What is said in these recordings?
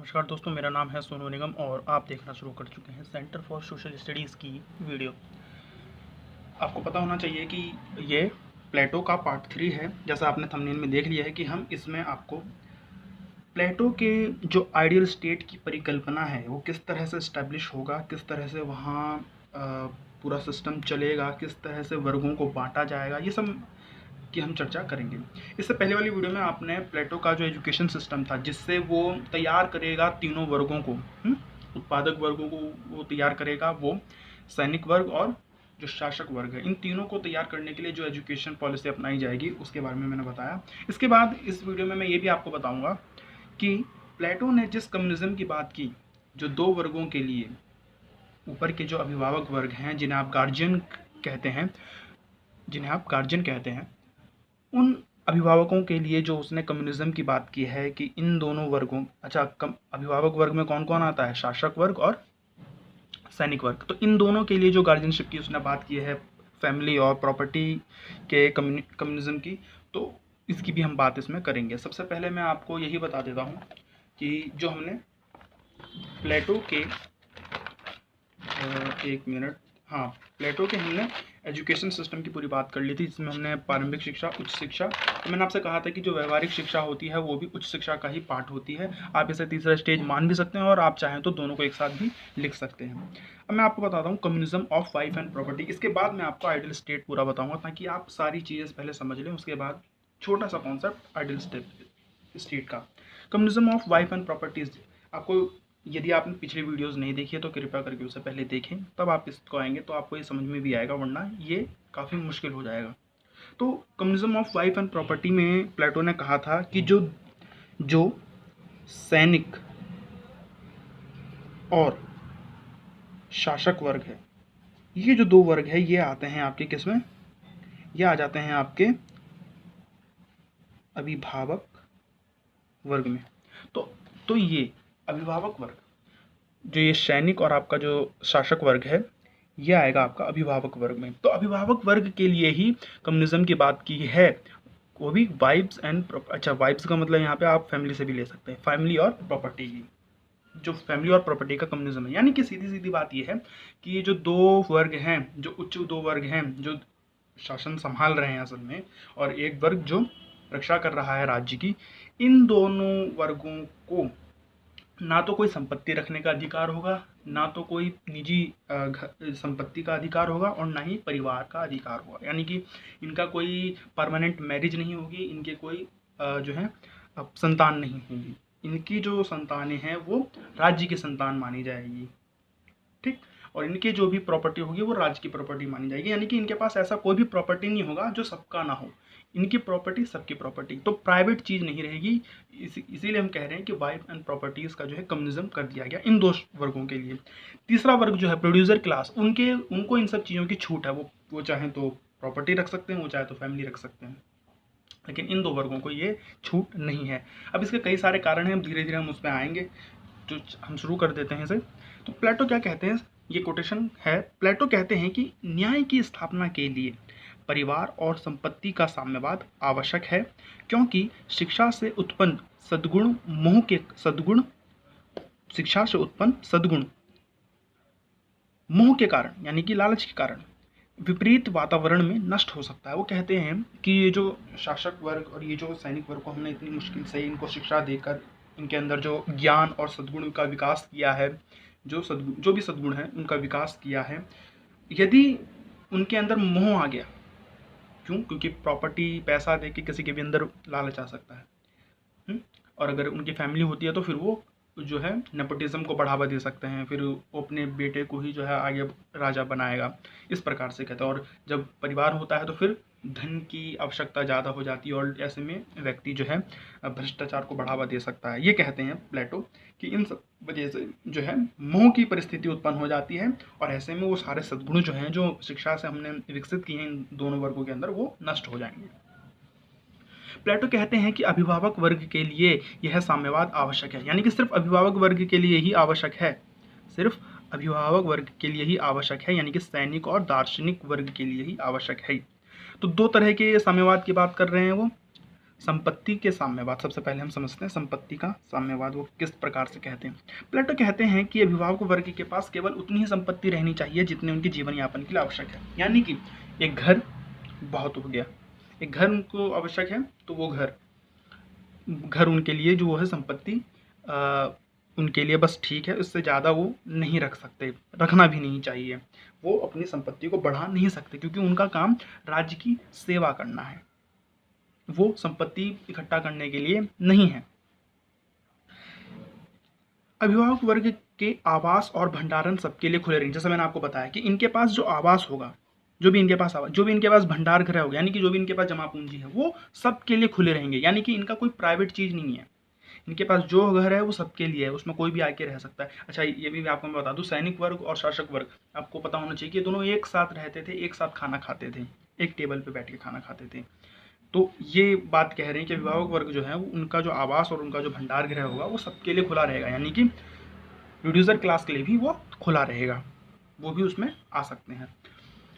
नमस्कार दोस्तों, मेरा नाम है सोनू निगम और आप देखना शुरू कर चुके हैं सेंटर फॉर सोशल स्टडीज़ की वीडियो। आपको पता होना चाहिए कि ये प्लेटो का पार्ट 3 है। जैसा आपने थंबनेल में देख लिया है कि हम इसमें आपको प्लेटो के जो आइडियल स्टेट की परिकल्पना है वो किस तरह से इस्टेब्लिश होगा, किस तरह से वहाँ पूरा सिस्टम चलेगा, किस तरह से वर्गों को बांटा जाएगा, ये सब की हम चर्चा करेंगे। इससे पहले वाली वीडियो में आपने प्लेटो का जो एजुकेशन सिस्टम था जिससे वो तैयार करेगा तीनों वर्गों को, उत्पादक वर्गों को वो तैयार करेगा, वो सैनिक वर्ग और जो शासक वर्ग है, इन तीनों को तैयार करने के लिए जो एजुकेशन पॉलिसी अपनाई जाएगी उसके बारे में मैंने बताया। इसके बाद इस वीडियो में मैं ये भी आपको बताऊंगा कि प्लेटो ने जिस कम्युनिज्म की बात की, जो दो वर्गों के लिए, ऊपर के जो अभिभावक वर्ग हैं जिन्हें आप गार्जियन कहते हैं, उन अभिभावकों के लिए जो उसने कम्युनिज्म की बात की है कि इन दोनों वर्गों, अभिभावक वर्ग में कौन कौन आता है, शासक वर्ग और सैनिक वर्ग, तो इन दोनों के लिए जो गार्जियनशिप की उसने बात की है, फैमिली और प्रॉपर्टी के कम्युनिज्म की, तो इसकी भी हम बात इसमें करेंगे। सबसे पहले मैं आपको यही बता देता हूँ कि जो हमने प्लेटो के प्लेटो के हमने एजुकेशन सिस्टम की पूरी बात कर ली थी, जिसमें हमने प्रारंभिक शिक्षा, उच्च शिक्षा, तो मैंने आपसे कहा था कि जो व्यवहारिक शिक्षा होती है वो भी उच्च शिक्षा का ही पार्ट होती है। आप इसे तीसरा स्टेज मान भी सकते हैं और आप चाहें तो दोनों को एक साथ भी लिख सकते हैं। अब मैं आपको बताता हूँ communism of wife and property. इसके बाद मैं आपको आइडियल स्टेट पूरा बताऊँगा ताकि आप सारी चीज़ें पहले समझ लें, उसके बाद छोटा सा कॉन्सेप्ट आइडियल स्टेट का। Communism of wife and properties, आपको यदि आपने पिछली वीडियोस नहीं देखी है तो कृपया करके उसे पहले देखें, तब आप इसको आएंगे तो आपको ये समझ में भी आएगा, वरना ये काफ़ी मुश्किल हो जाएगा। तो communism of wife and property में प्लेटो ने कहा था कि जो सैनिक और शासक वर्ग है, ये जो दो वर्ग है, ये आते हैं आपके किसमें, ये आ जाते हैं आपके अभिभावक वर्ग में। तो ये अभिभावक वर्ग, जो ये सैनिक और आपका जो शासक वर्ग है, ये आएगा आपका अभिभावक वर्ग में। तो अभिभावक वर्ग के लिए ही कम्युनिज्म की बात की है, वो भी वाइब्स एंड वाइब्स का मतलब यहाँ पे आप फैमिली से भी ले सकते हैं, फैमिली और प्रॉपर्टी की, जो फैमिली और प्रॉपर्टी का कम्युनिज्म है। यानी कि सीधी सीधी बात ये है कि ये जो दो वर्ग हैं, जो उच्च दो वर्ग हैं जो शासन संभाल रहे हैं असल में, और एक वर्ग जो रक्षा कर रहा है राज्य की, इन दोनों वर्गों को ना तो कोई संपत्ति रखने का अधिकार होगा, ना तो कोई निजी संपत्ति का अधिकार होगा, और ना ही परिवार का अधिकार होगा। यानी कि इनका कोई परमानेंट मैरिज नहीं होगी, इनके कोई जो है संतान नहीं होगी। इनकी जो संतानें हैं वो राज्य की संतान मानी जाएगी, ठीक। और इनकी जो भी प्रॉपर्टी होगी वो राज्य की प्रॉपर्टी मानी जाएगी। यानी कि इनके पास ऐसा कोई भी प्रॉपर्टी नहीं होगा जो सबका ना हो, इनकी प्रॉपर्टी सबकी प्रॉपर्टी, तो प्राइवेट चीज़ नहीं रहेगी। इसीलिए हम कह रहे हैं कि वाइफ एंड प्रॉपर्टीज़ का जो है कम्युनिज्म कर दिया गया इन दो वर्गों के लिए। तीसरा वर्ग जो है प्रोड्यूसर क्लास, उनको इन सब चीज़ों की छूट है, वो चाहें तो प्रॉपर्टी रख सकते हैं, वो चाहे तो फैमिली रख सकते हैं, लेकिन इन दो वर्गों को ये छूट नहीं है। अब इसके कई सारे कारण हैं, धीरे धीरे हम उस पर आएंगे, जो हम शुरू कर देते हैं इसे। तो प्लेटो क्या कहते हैं, ये कोटेशन है, प्लेटो कहते हैं कि न्याय की स्थापना के लिए परिवार और संपत्ति का साम्यवाद आवश्यक है, क्योंकि शिक्षा से उत्पन्न सद्गुण मोह के कारण, यानी कि लालच के कारण, विपरीत वातावरण में नष्ट हो सकता है। वो कहते हैं कि ये जो शासक वर्ग और ये जो सैनिक वर्ग को हमने इतनी मुश्किल से इनको शिक्षा देकर इनके अंदर जो ज्ञान और सद्गुण का विकास किया है, जो भी सद्गुण है उनका विकास किया है, यदि उनके अंदर मोह आ गया, क्योंकि प्रॉपर्टी, पैसा दे के किसी के भी अंदर लालच आ सकता है, और अगर उनकी फैमिली होती है तो फिर वो जो है नेपोटिज्म को बढ़ावा दे सकते हैं, फिर वो अपने बेटे को ही जो है आगे राजा बनाएगा, इस प्रकार से कहते हैं। और जब परिवार होता है तो फिर धन की आवश्यकता ज़्यादा हो जाती है, और ऐसे में व्यक्ति जो है भ्रष्टाचार को बढ़ावा दे सकता है। ये कहते हैं प्लेटो कि इन सब वजह से जो है मोह की परिस्थिति उत्पन्न हो जाती है, और ऐसे में वो सारे सद्गुण जो हैं, जो शिक्षा से हमने विकसित किए हैं इन दोनों वर्गों के अंदर, वो नष्ट हो जाएंगे। प्लेटो कहते हैं कि अभिभावक वर्ग के लिए यह साम्यवाद आवश्यक है, यानी कि सिर्फ अभिभावक वर्ग के लिए ही आवश्यक है, सिर्फ अभिभावक वर्ग के लिए ही आवश्यक है, यानी कि सैनिक और दार्शनिक वर्ग के लिए ही आवश्यक है। तो दो तरह के साम्यवाद की बात कर रहे हैं वो, संपत्ति के साम्यवाद, सबसे पहले हम समझते हैं संपत्ति का साम्यवाद वो किस प्रकार से कहते हैं। प्लेटो कहते हैं कि अभिभावक वर्ग के पास केवल उतनी ही संपत्ति रहनी चाहिए जितनी उनके जीवन यापन के लिए आवश्यक है। यानी कि एक घर बहुत हो गया, एक घर उनको आवश्यक है तो वो घर उनके लिए जो है संपत्ति उनके लिए बस ठीक है, उससे ज़्यादा वो नहीं रख सकते, रखना भी नहीं चाहिए। वो अपनी संपत्ति को बढ़ा नहीं सकते क्योंकि उनका काम राज्य की सेवा करना है, वो संपत्ति इकट्ठा करने के लिए नहीं है। अभिभावक वर्ग के आवास और भंडारण सबके लिए खुले रहेंगे। जैसे मैंने आपको बताया कि इनके पास जो आवास होगा, जो भी इनके पास भंडार गृह होगा, यानी कि जो भी इनके पास जमा पूंजी है वो सबके लिए खुले रहेंगे। यानी कि इनका कोई प्राइवेट चीज़ नहीं है, इनके पास जो घर है वो सबके लिए है, उसमें कोई भी आके रह सकता है। अच्छा, ये भी आपको मैं बता दूं, सैनिक वर्ग और शासक वर्ग आपको पता होना चाहिए कि दोनों एक साथ रहते थे, एक साथ खाना खाते थे, एक टेबल पे बैठ के खाना खाते थे। तो ये बात कह रहे हैं कि अभिभावक वर्ग जो है वो उनका जो आवास और उनका जो भंडार गृह होगा वो सबके लिए खुला रहेगा, यानी कि प्रोड्यूसर क्लास के लिए भी वो खुला रहेगा, वो भी उसमें आ सकते हैं।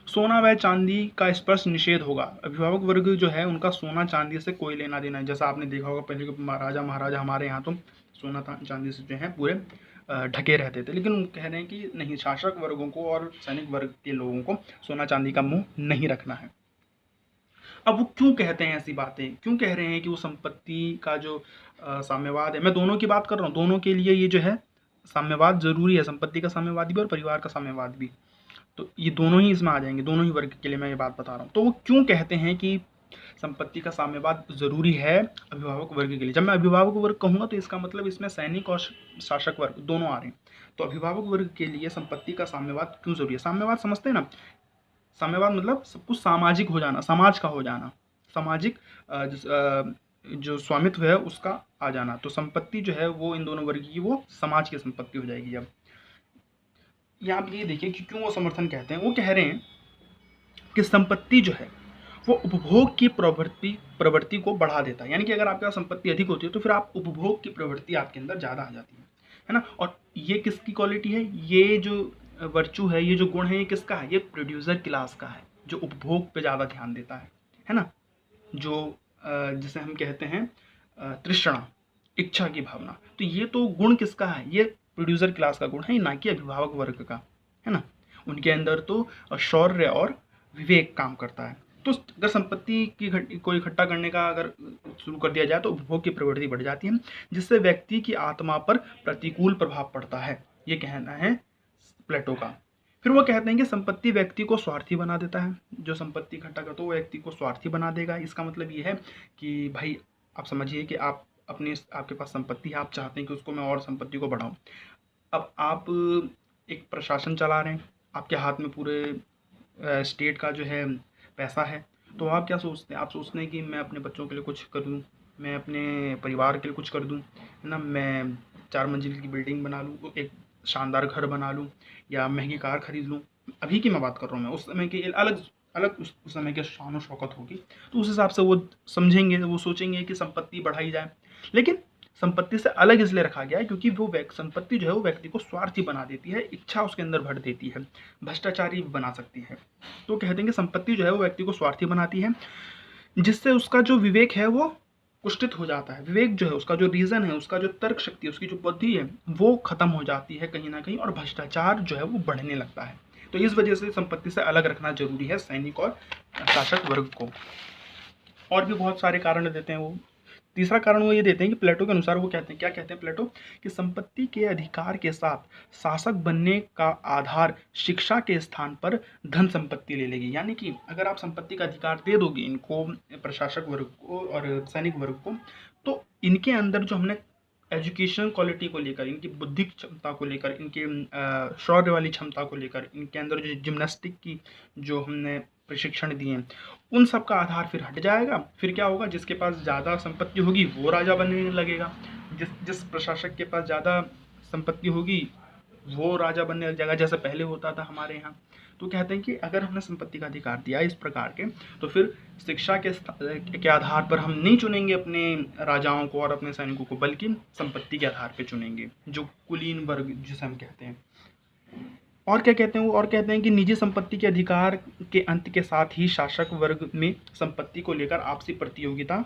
सोना व चांदी का स्पर्श निषेध होगा। अभिभावक वर्ग जो है उनका सोना चांदी से कोई लेना देना है। जैसा आपने देखा होगा पहले के राजा महाराजा हमारे यहाँ तो सोना चांदी से जो है पूरे ढके रहते थे, लेकिन कह रहे हैं कि नहीं, शासक वर्गों को और सैनिक वर्ग के लोगों को सोना चांदी का मुंह नहीं रखना है। अब वो क्यों कहते हैं ऐसी बातें, क्यों कह रहे हैं कि वो संपत्ति का जो साम्यवाद है, मैं दोनों की बात कर रहा हूँ, दोनों के लिए ये जो है साम्यवाद जरूरी है, संपत्ति का साम्यवाद भी और परिवार का साम्यवाद भी, तो ये दोनों ही इसमें आ जाएंगे, दोनों ही वर्ग के लिए मैं ये बात बता रहा हूँ। तो वो क्यों कहते हैं कि संपत्ति का साम्यवाद जरूरी है अभिभावक वर्ग के लिए। जब मैं अभिभावक वर्ग कहूँगा तो इसका मतलब इसमें सैनिक और शासक वर्ग दोनों आ रहे हैं। तो अभिभावक वर्ग के लिए संपत्ति का साम्यवाद क्यों जरूरी है। साम्यवाद समझते हैं ना, साम्यवाद मतलब सब कुछ सामाजिक हो जाना, समाज का हो जाना, सामाजिक जो स्वामित्व है उसका आ जाना। तो संपत्ति जो है वो इन दोनों वर्ग की वो समाज की संपत्ति हो जाएगी। अब यहाँ पे ये देखिए कि क्यों वो समर्थन कहते हैं। वो कह रहे हैं कि संपत्ति जो है वो उपभोग की प्रवृत्ति को बढ़ा देता है। यानी कि अगर आपके पास संपत्ति अधिक होती है तो फिर आप उपभोग की प्रवृत्ति आपके अंदर ज़्यादा आ जाती है ना। और ये किसकी क्वालिटी है, ये जो वर्चू है, ये जो गुण है, ये किसका है, ये प्रोड्यूसर क्लास का है, जो उपभोग पे ज़्यादा ध्यान देता है ना। जो जिसे हम कहते हैं तृष्णा, इच्छा की भावना, तो ये तो गुण किसका है, ये प्रोड्यूसर क्लास का गुण है, ना कि अभिभावक वर्ग का, है ना। उनके अंदर तो शौर्य और विवेक काम करता है। तो अगर संपत्ति की को इकट्ठा करने का अगर शुरू कर दिया जाए तो उपभोग की प्रवृत्ति बढ़ जाती है, जिससे व्यक्ति की आत्मा पर प्रतिकूल प्रभाव पड़ता है, ये कहना है प्लेटो का। फिर वो कहते हैं कि संपत्ति व्यक्ति को स्वार्थी बना देता है। जो संपत्ति इकट्ठा करता है वो व्यक्ति को स्वार्थी बना देगा। इसका मतलब ये है कि भाई आप समझिए कि आपके पास संपत्ति है, आप चाहते हैं कि उसको मैं और संपत्ति को बढ़ाऊं। अब आप एक प्रशासन चला रहे हैं, आपके हाथ में पूरे स्टेट का जो है पैसा है, तो आप क्या सोचते हैं, आप सोचते हैं कि मैं अपने बच्चों के लिए कुछ कर दूं, मैं अपने परिवार के लिए कुछ कर दूं, है ना। मैं 4 मंजिल की बिल्डिंग बना लूँ, एक शानदार घर बना लूँ, या महंगी कार खरीद लूँ। अभी की मैं बात कर रहा हूँ, मैं उस समय की अलग अलग उस समय के शान और शौकत होगी, तो उस हिसाब से वो समझेंगे, वो सोचेंगे कि संपत्ति बढ़ाई जाए। लेकिन संपत्ति से अलग इसलिए रखा गया है क्योंकि वो संपत्ति जो है वो व्यक्ति को स्वार्थी बना देती है, इच्छा उसके अंदर भर देती है, भ्रष्टाचारी बना सकती है। तो कहते हैं कि संपत्ति जो है वो व्यक्ति को स्वार्थी बनाती है, जिससे उसका जो विवेक है वो कुष्ठित हो जाता है। विवेक जो है, उसका जो रीजन है, उसका जो तर्क शक्ति, उसकी जो बुद्धि है वो खत्म हो जाती है कहीं ना कहीं, और भ्रष्टाचार जो है वो बढ़ने लगता है। तो इस वजह से संपत्ति से अलग रखना जरूरी है सैनिक और शासक वर्ग को। और भी बहुत सारे कारण देते हैं वो। तीसरा कारण वो ये देते हैं कि प्लेटो के अनुसार वो कहते हैं, क्या कहते हैं प्लेटो, कि संपत्ति के अधिकार के साथ शासक बनने का आधार शिक्षा के स्थान पर धन संपत्ति ले लेगी। यानी कि अगर आप संपत्ति का अधिकार दे दोगे इनको, प्रशासक वर्ग को और सैनिक वर्ग को, तो इनके अंदर जो हमने एजुकेशन क्वालिटी को लेकर, इनकी बुद्धि क्षमता को लेकर, इनके शौर्य वाली क्षमता को लेकर, इनके अंदर जो जिम्नास्टिक की जो हमने प्रशिक्षण दिए, उन सब का आधार फिर हट जाएगा। फिर क्या होगा, जिसके पास ज़्यादा संपत्ति होगी वो राजा बनने लगेगा, जिस प्रशासक के पास ज़्यादा संपत्ति होगी वो राजा बनने लग जाएगा, जैसे पहले होता था हमारे यहाँ। तो कहते हैं कि अगर हमने संपत्ति का अधिकार दिया इस प्रकार के, तो फिर शिक्षा के आधार पर हम नहीं चुनेंगे अपने राजाओं को और अपने सैनिकों को, बल्कि संपत्ति के आधार पर चुनेंगे, जो कुलीन वर्ग जिसे हम कहते हैं। और क्या कहते हैं वो, और कहते हैं कि निजी संपत्ति के अधिकार के अंत के साथ ही शासक वर्ग में संपत्ति को लेकर आपसी प्रतियोगिता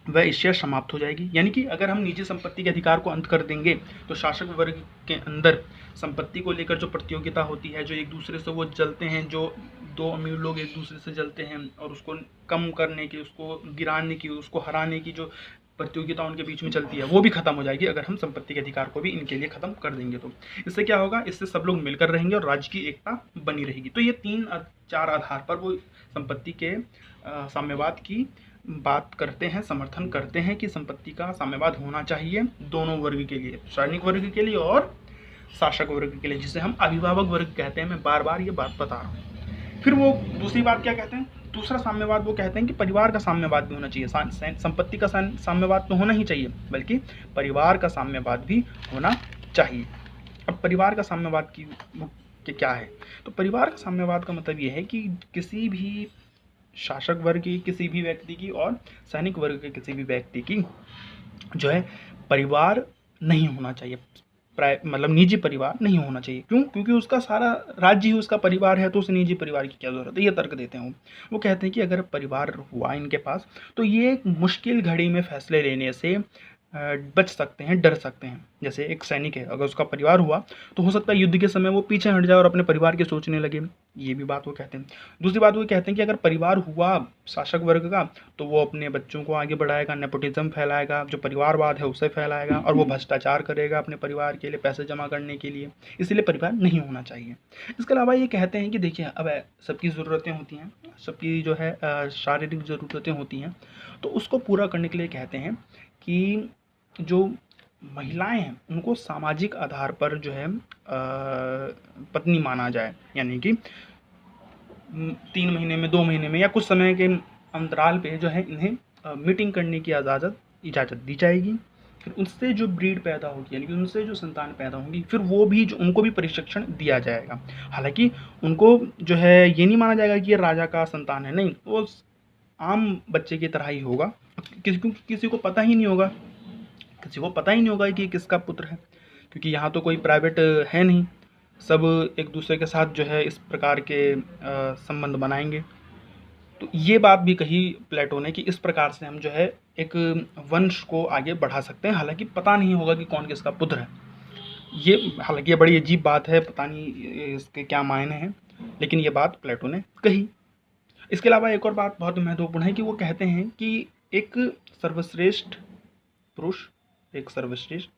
वह ईर्ष्या समाप्त हो जाएगी। यानी कि अगर हम निजी संपत्ति के अधिकार को अंत कर देंगे तो शासक वर्ग के अंदर संपत्ति को लेकर जो प्रतियोगिता होती है, जो एक दूसरे से वो जलते हैं, जो दो अमीर लोग एक दूसरे से जलते हैं और उसको कम करने की, उसको गिराने की, उसको हराने की जो प्रतियोगिता उनके बीच में चलती है, वो भी खत्म हो जाएगी अगर हम संपत्ति के अधिकार को भी इनके लिए खत्म कर देंगे। तो इससे क्या होगा, इससे सब लोग मिलकर रहेंगे और राज्य की एकता बनी रहेगी। तो ये 3-4 आधार पर वो संपत्ति के साम्यवाद की बात करते हैं, समर्थन करते हैं कि संपत्ति का साम्यवाद होना चाहिए दोनों वर्ग के लिए, सैनिक वर्ग के लिए और शासक वर्ग के लिए, जिसे हम अभिभावक वर्ग कहते हैं। मैं बार बार ये बात बता रहा हूँ। फिर वो दूसरी बात क्या कहते हैं, दूसरा साम्यवाद वो कहते हैं कि परिवार का साम्यवाद भी होना चाहिए। संपत्ति का साम्यवाद तो होना ही चाहिए, बल्कि परिवार का साम्यवाद भी होना चाहिए। अब परिवार का साम्यवाद की क्या है, तो परिवार का साम्यवाद का मतलब ये है कि किसी भी शासक वर्ग की किसी भी व्यक्ति की और सैनिक वर्ग के किसी भी व्यक्ति की जो है परिवार नहीं होना चाहिए, मतलब निजी परिवार नहीं होना चाहिए। क्यों? क्योंकि उसका सारा राज्य ही उसका परिवार है, तो उसे निजी परिवार की क्या जरूरत है। ये तर्क देते हैं वो कहते हैं कि अगर परिवार हुआ इनके पास तो ये एक मुश्किल घड़ी में फैसले लेने से बच सकते हैं, डर सकते हैं। जैसे एक सैनिक है, अगर उसका परिवार हुआ तो हो सकता है युद्ध के समय वो पीछे हट जाए और अपने परिवार के सोचने लगे। ये भी बात वो कहते हैं। दूसरी बात वो कहते हैं कि अगर परिवार हुआ शासक वर्ग का तो वो अपने बच्चों को आगे बढ़ाएगा, नेपोटिज्म फैलाएगा, जो परिवारवाद है उसे फैलाएगा, और वो भ्रष्टाचार करेगा अपने परिवार के लिए पैसे जमा करने के लिए। इसलिए परिवार नहीं होना चाहिए। इसके अलावा ये कहते हैं कि देखिए, अब सबकी ज़रूरतें होती हैं, सबकी जो है शारीरिक ज़रूरतें होती हैं, तो उसको पूरा करने के लिए कहते हैं कि जो महिलाएं हैं उनको सामाजिक आधार पर जो है पत्नी माना जाए। यानी कि 3 महीने में, 2 महीने में या कुछ समय के अंतराल पे जो है इन्हें मीटिंग करने की इजाज़त दी जाएगी। फिर उससे जो ब्रीड पैदा होगी, यानी कि उनसे जो संतान पैदा होंगी, फिर वो भी जो उनको भी प्रशिक्षण दिया जाएगा। हालांकि उनको जो है ये नहीं माना जाएगा कि ये राजा का संतान है, नहीं, वो आम बच्चे की तरह ही होगा। किसी को पता ही नहीं होगा, किसी को पता ही नहीं होगा कि किसका पुत्र है, क्योंकि यहाँ तो कोई प्राइवेट है नहीं, सब एक दूसरे के साथ जो है इस प्रकार के संबंध बनाएंगे। तो ये बात भी कही प्लेटो ने कि इस प्रकार से हम जो है एक वंश को आगे बढ़ा सकते हैं। हालांकि पता नहीं होगा कि कौन किसका पुत्र है। ये हालांकि ये बड़ी अजीब बात है, पता नहीं इसके क्या मायने हैं, लेकिन ये बात प्लेटो ने कही। इसके अलावा एक और बात बहुत महत्वपूर्ण है कि वो कहते हैं कि एक सर्वश्रेष्ठ पुरुष, एक सर्वश्रेष्ठ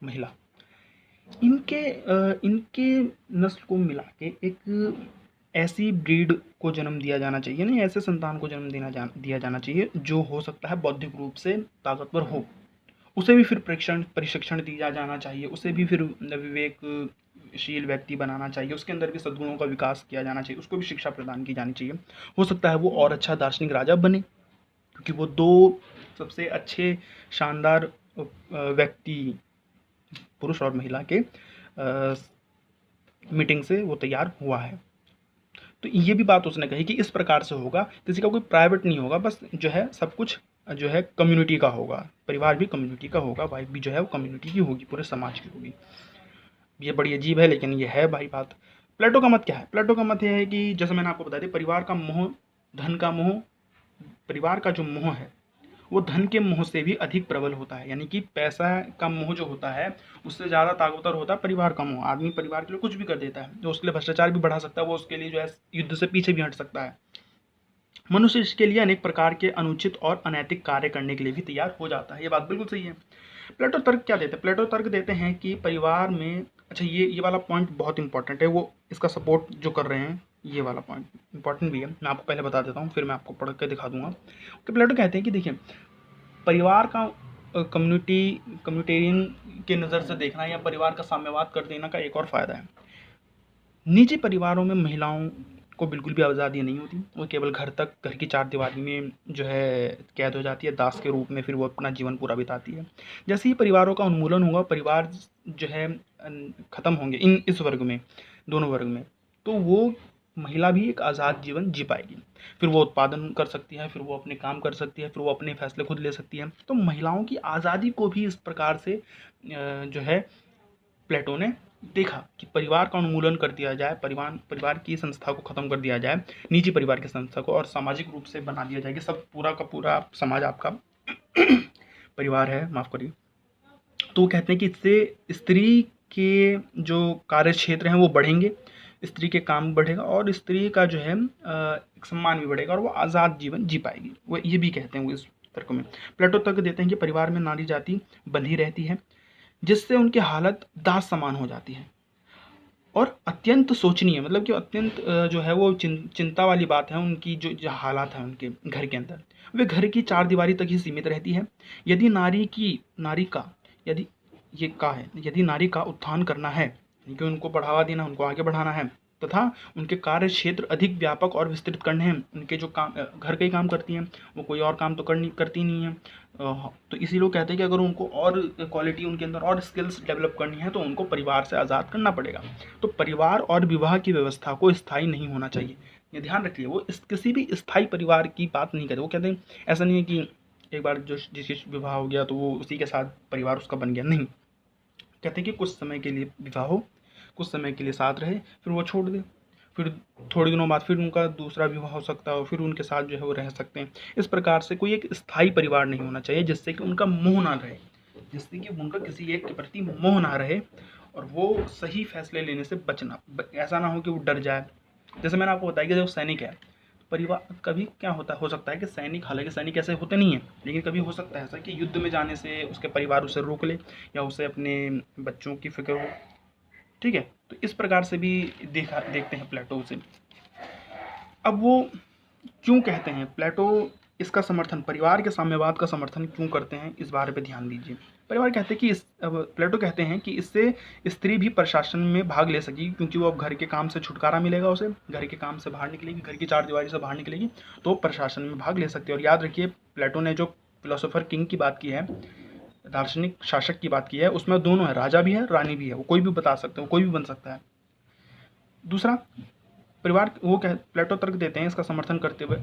महिला, इनके नस्ल को मिला के एक ऐसी ब्रीड को जन्म दिया जाना चाहिए, नहीं ऐसे संतान को जन्म दिया जाना चाहिए जो हो सकता है बौद्धिक रूप से ताकतवर हो। उसे भी फिर प्रशिक्षण दिया जाना चाहिए, उसे भी फिर विवेकशील व्यक्ति बनाना चाहिए, उसके अंदर भी सद्गुणों का विकास किया जाना चाहिए, उसको भी शिक्षा प्रदान की जानी चाहिए। हो सकता है वो और अच्छा दार्शनिक राजा बने, क्योंकि वो 2 सबसे अच्छे शानदार व्यक्ति, पुरुष और महिला के मीटिंग से वो तैयार हुआ है। तो ये भी बात उसने कही कि इस प्रकार से होगा, किसी का कोई प्राइवेट नहीं होगा, बस जो है सब कुछ जो है कम्युनिटी का होगा, परिवार भी कम्युनिटी का होगा, वाइफ भी जो है वो कम्युनिटी की होगी, पूरे समाज की होगी। ये बड़ी अजीब है, लेकिन ये है भाई बात। प्लेटो का मत क्या है? प्लेटो का मत यह है कि जैसे मैंने आपको बता दिया, परिवार का मोह, धन का मोह, परिवार का जो मोह है वो धन के मोह से भी अधिक प्रबल होता है। यानी कि पैसा का मोह जो होता है उससे ज़्यादा ताकतवर होता है परिवार का मोह। आदमी परिवार के लिए कुछ भी कर देता है, जो उसके लिए भ्रष्टाचार भी बढ़ा सकता है, वो उसके लिए जो है युद्ध से पीछे भी हट सकता है। मनुष्य इसके लिए अनेक प्रकार के अनुचित और अनैतिक कार्य करने के लिए भी तैयार हो जाता है। ये बात बिल्कुल सही है। प्लेटो तर्क क्या देते हैं? प्लेटो तर्क देते हैं कि परिवार में, अच्छा ये वाला पॉइंट बहुत इंपॉर्टेंट है, वो इसका सपोर्ट जो कर रहे हैं, ये वाला पॉइंट इंपॉर्टेंट भी है, मैं आपको पहले बता देता हूँ, फिर मैं आपको पढ़ के दिखा दूंगा। तो प्लेटो कहते हैं कि देखिए, परिवार का कम्युनिटेरियन के नज़र से देखना या परिवार का साम्यवाद कर देना का एक और फ़ायदा है। निजी परिवारों में महिलाओं को बिल्कुल भी आज़ादी नहीं होती, वो केवल घर की 4 दीवारी में जो है कैद हो जाती है, दास के रूप में फिर वो अपना जीवन पूरा बिताती है। जैसे ही परिवारों का उन्मूलन होगा, परिवार जो है ख़त्म होंगे इस वर्ग में, दोनों वर्ग में, तो वो महिला भी एक आज़ाद जीवन जी पाएगी। फिर वो उत्पादन कर सकती है, फिर वो अपने काम कर सकती है, फिर वो अपने फैसले खुद ले सकती है। तो महिलाओं की आज़ादी को भी इस प्रकार से जो है प्लेटो ने देखा कि परिवार का उन्मूलन कर दिया जाए, परिवार की संस्था को ख़त्म कर दिया जाए, निजी परिवार की संस्था को, और सामाजिक रूप से बना दिया जाए कि सब पूरा का पूरा समाज आपका परिवार है, माफ़ करिए, तो वो कहते हैं कि इससे स्त्री के जो कार्य क्षेत्र हैं वो बढ़ेंगे, स्त्री के काम बढ़ेगा और स्त्री का जो है एक सम्मान भी बढ़ेगा और वो आज़ाद जीवन जी पाएगी। वो ये भी कहते हैं वो इस तर्क में। प्लेटो तर्क देते हैं कि परिवार में नारी जाति बंधी रहती है, जिससे उनकी हालत दास समान हो जाती है और अत्यंत शोचनीय, मतलब कि अत्यंत जो है वो चिंता वाली बात है उनकी, जो हालात हैं उनके घर के अंदर, वे घर की चार दीवारी तक ही सीमित रहती है। यदि नारी का यदि ये का है यदि नारी का उत्थान करना है, यानी कि उनको बढ़ावा देना, उनको आगे बढ़ाना है तथा उनके कार्य क्षेत्र अधिक व्यापक और विस्तृत करने हैं, उनके जो काम घर के ही काम करती हैं, वो कोई और काम तो करती नहीं है, तो इसी लोग कहते हैं कि अगर उनको और क्वालिटी उनके अंदर और स्किल्स डेवलप करनी है तो उनको परिवार से आज़ाद करना पड़ेगा। तो परिवार और विवाह की व्यवस्था को स्थायी नहीं होना चाहिए, ये ध्यान रखिए। वो किसी भी स्थायी परिवार की बात नहीं करते। वो कहते हैं ऐसा नहीं है कि एक बार जो जिसकी विवाह हो गया तो वो उसी के साथ परिवार उसका बन गया, नहीं। कहते हैं कि कुछ समय के लिए विवाह हो, कुछ समय के लिए साथ रहे, फिर वो छोड़ दे, फिर थोड़े दिनों बाद फिर उनका दूसरा विवाह हो सकता है, फिर उनके साथ जो है वो रह सकते हैं। इस प्रकार से कोई एक स्थायी परिवार नहीं होना चाहिए जिससे कि उनका मोह ना रहे, जिससे कि उनका किसी एक के प्रति मोह ना रहे और वो सही फैसले लेने से बचना, ऐसा ना हो कि वो डर जाए। जैसे मैंने आपको बताया कि जो सैनिक है, परिवार कभी क्या हो सकता है कि सैनिक, हालांकि सैनिक ऐसे होते नहीं हैं, लेकिन कभी हो सकता है ऐसा कि युद्ध में जाने से उसके परिवार उसे रोक ले या उसे अपने बच्चों की फिक्र हो, ठीक है। तो इस प्रकार से भी देखते हैं प्लेटो से। अब वो क्यों कहते हैं प्लेटो इसका समर्थन, परिवार के साम्यवाद का समर्थन क्यों करते हैं, इस बारे पे ध्यान दीजिए। परिवार कहते हैं कि प्लेटो कहते हैं कि इससे स्त्री भी प्रशासन में भाग ले सकेगी, क्योंकि वो अब घर के काम से छुटकारा मिलेगा, उसे घर के काम से बाहर निकलेगी, घर की चार दीवारी से बाहर निकलेगी तो प्रशासन में भाग ले सकती है। और याद रखिए प्लेटो ने जो फिलोसोफर किंग की बात की है, दार्शनिक शासक की बात की है, उसमें दोनों है, राजा भी है रानी भी है, वो कोई भी बता सकते हैं, वो कोई भी बन सकता है। दूसरा, परिवार वो प्लेटो तर्क देते हैं इसका समर्थन करते हुए,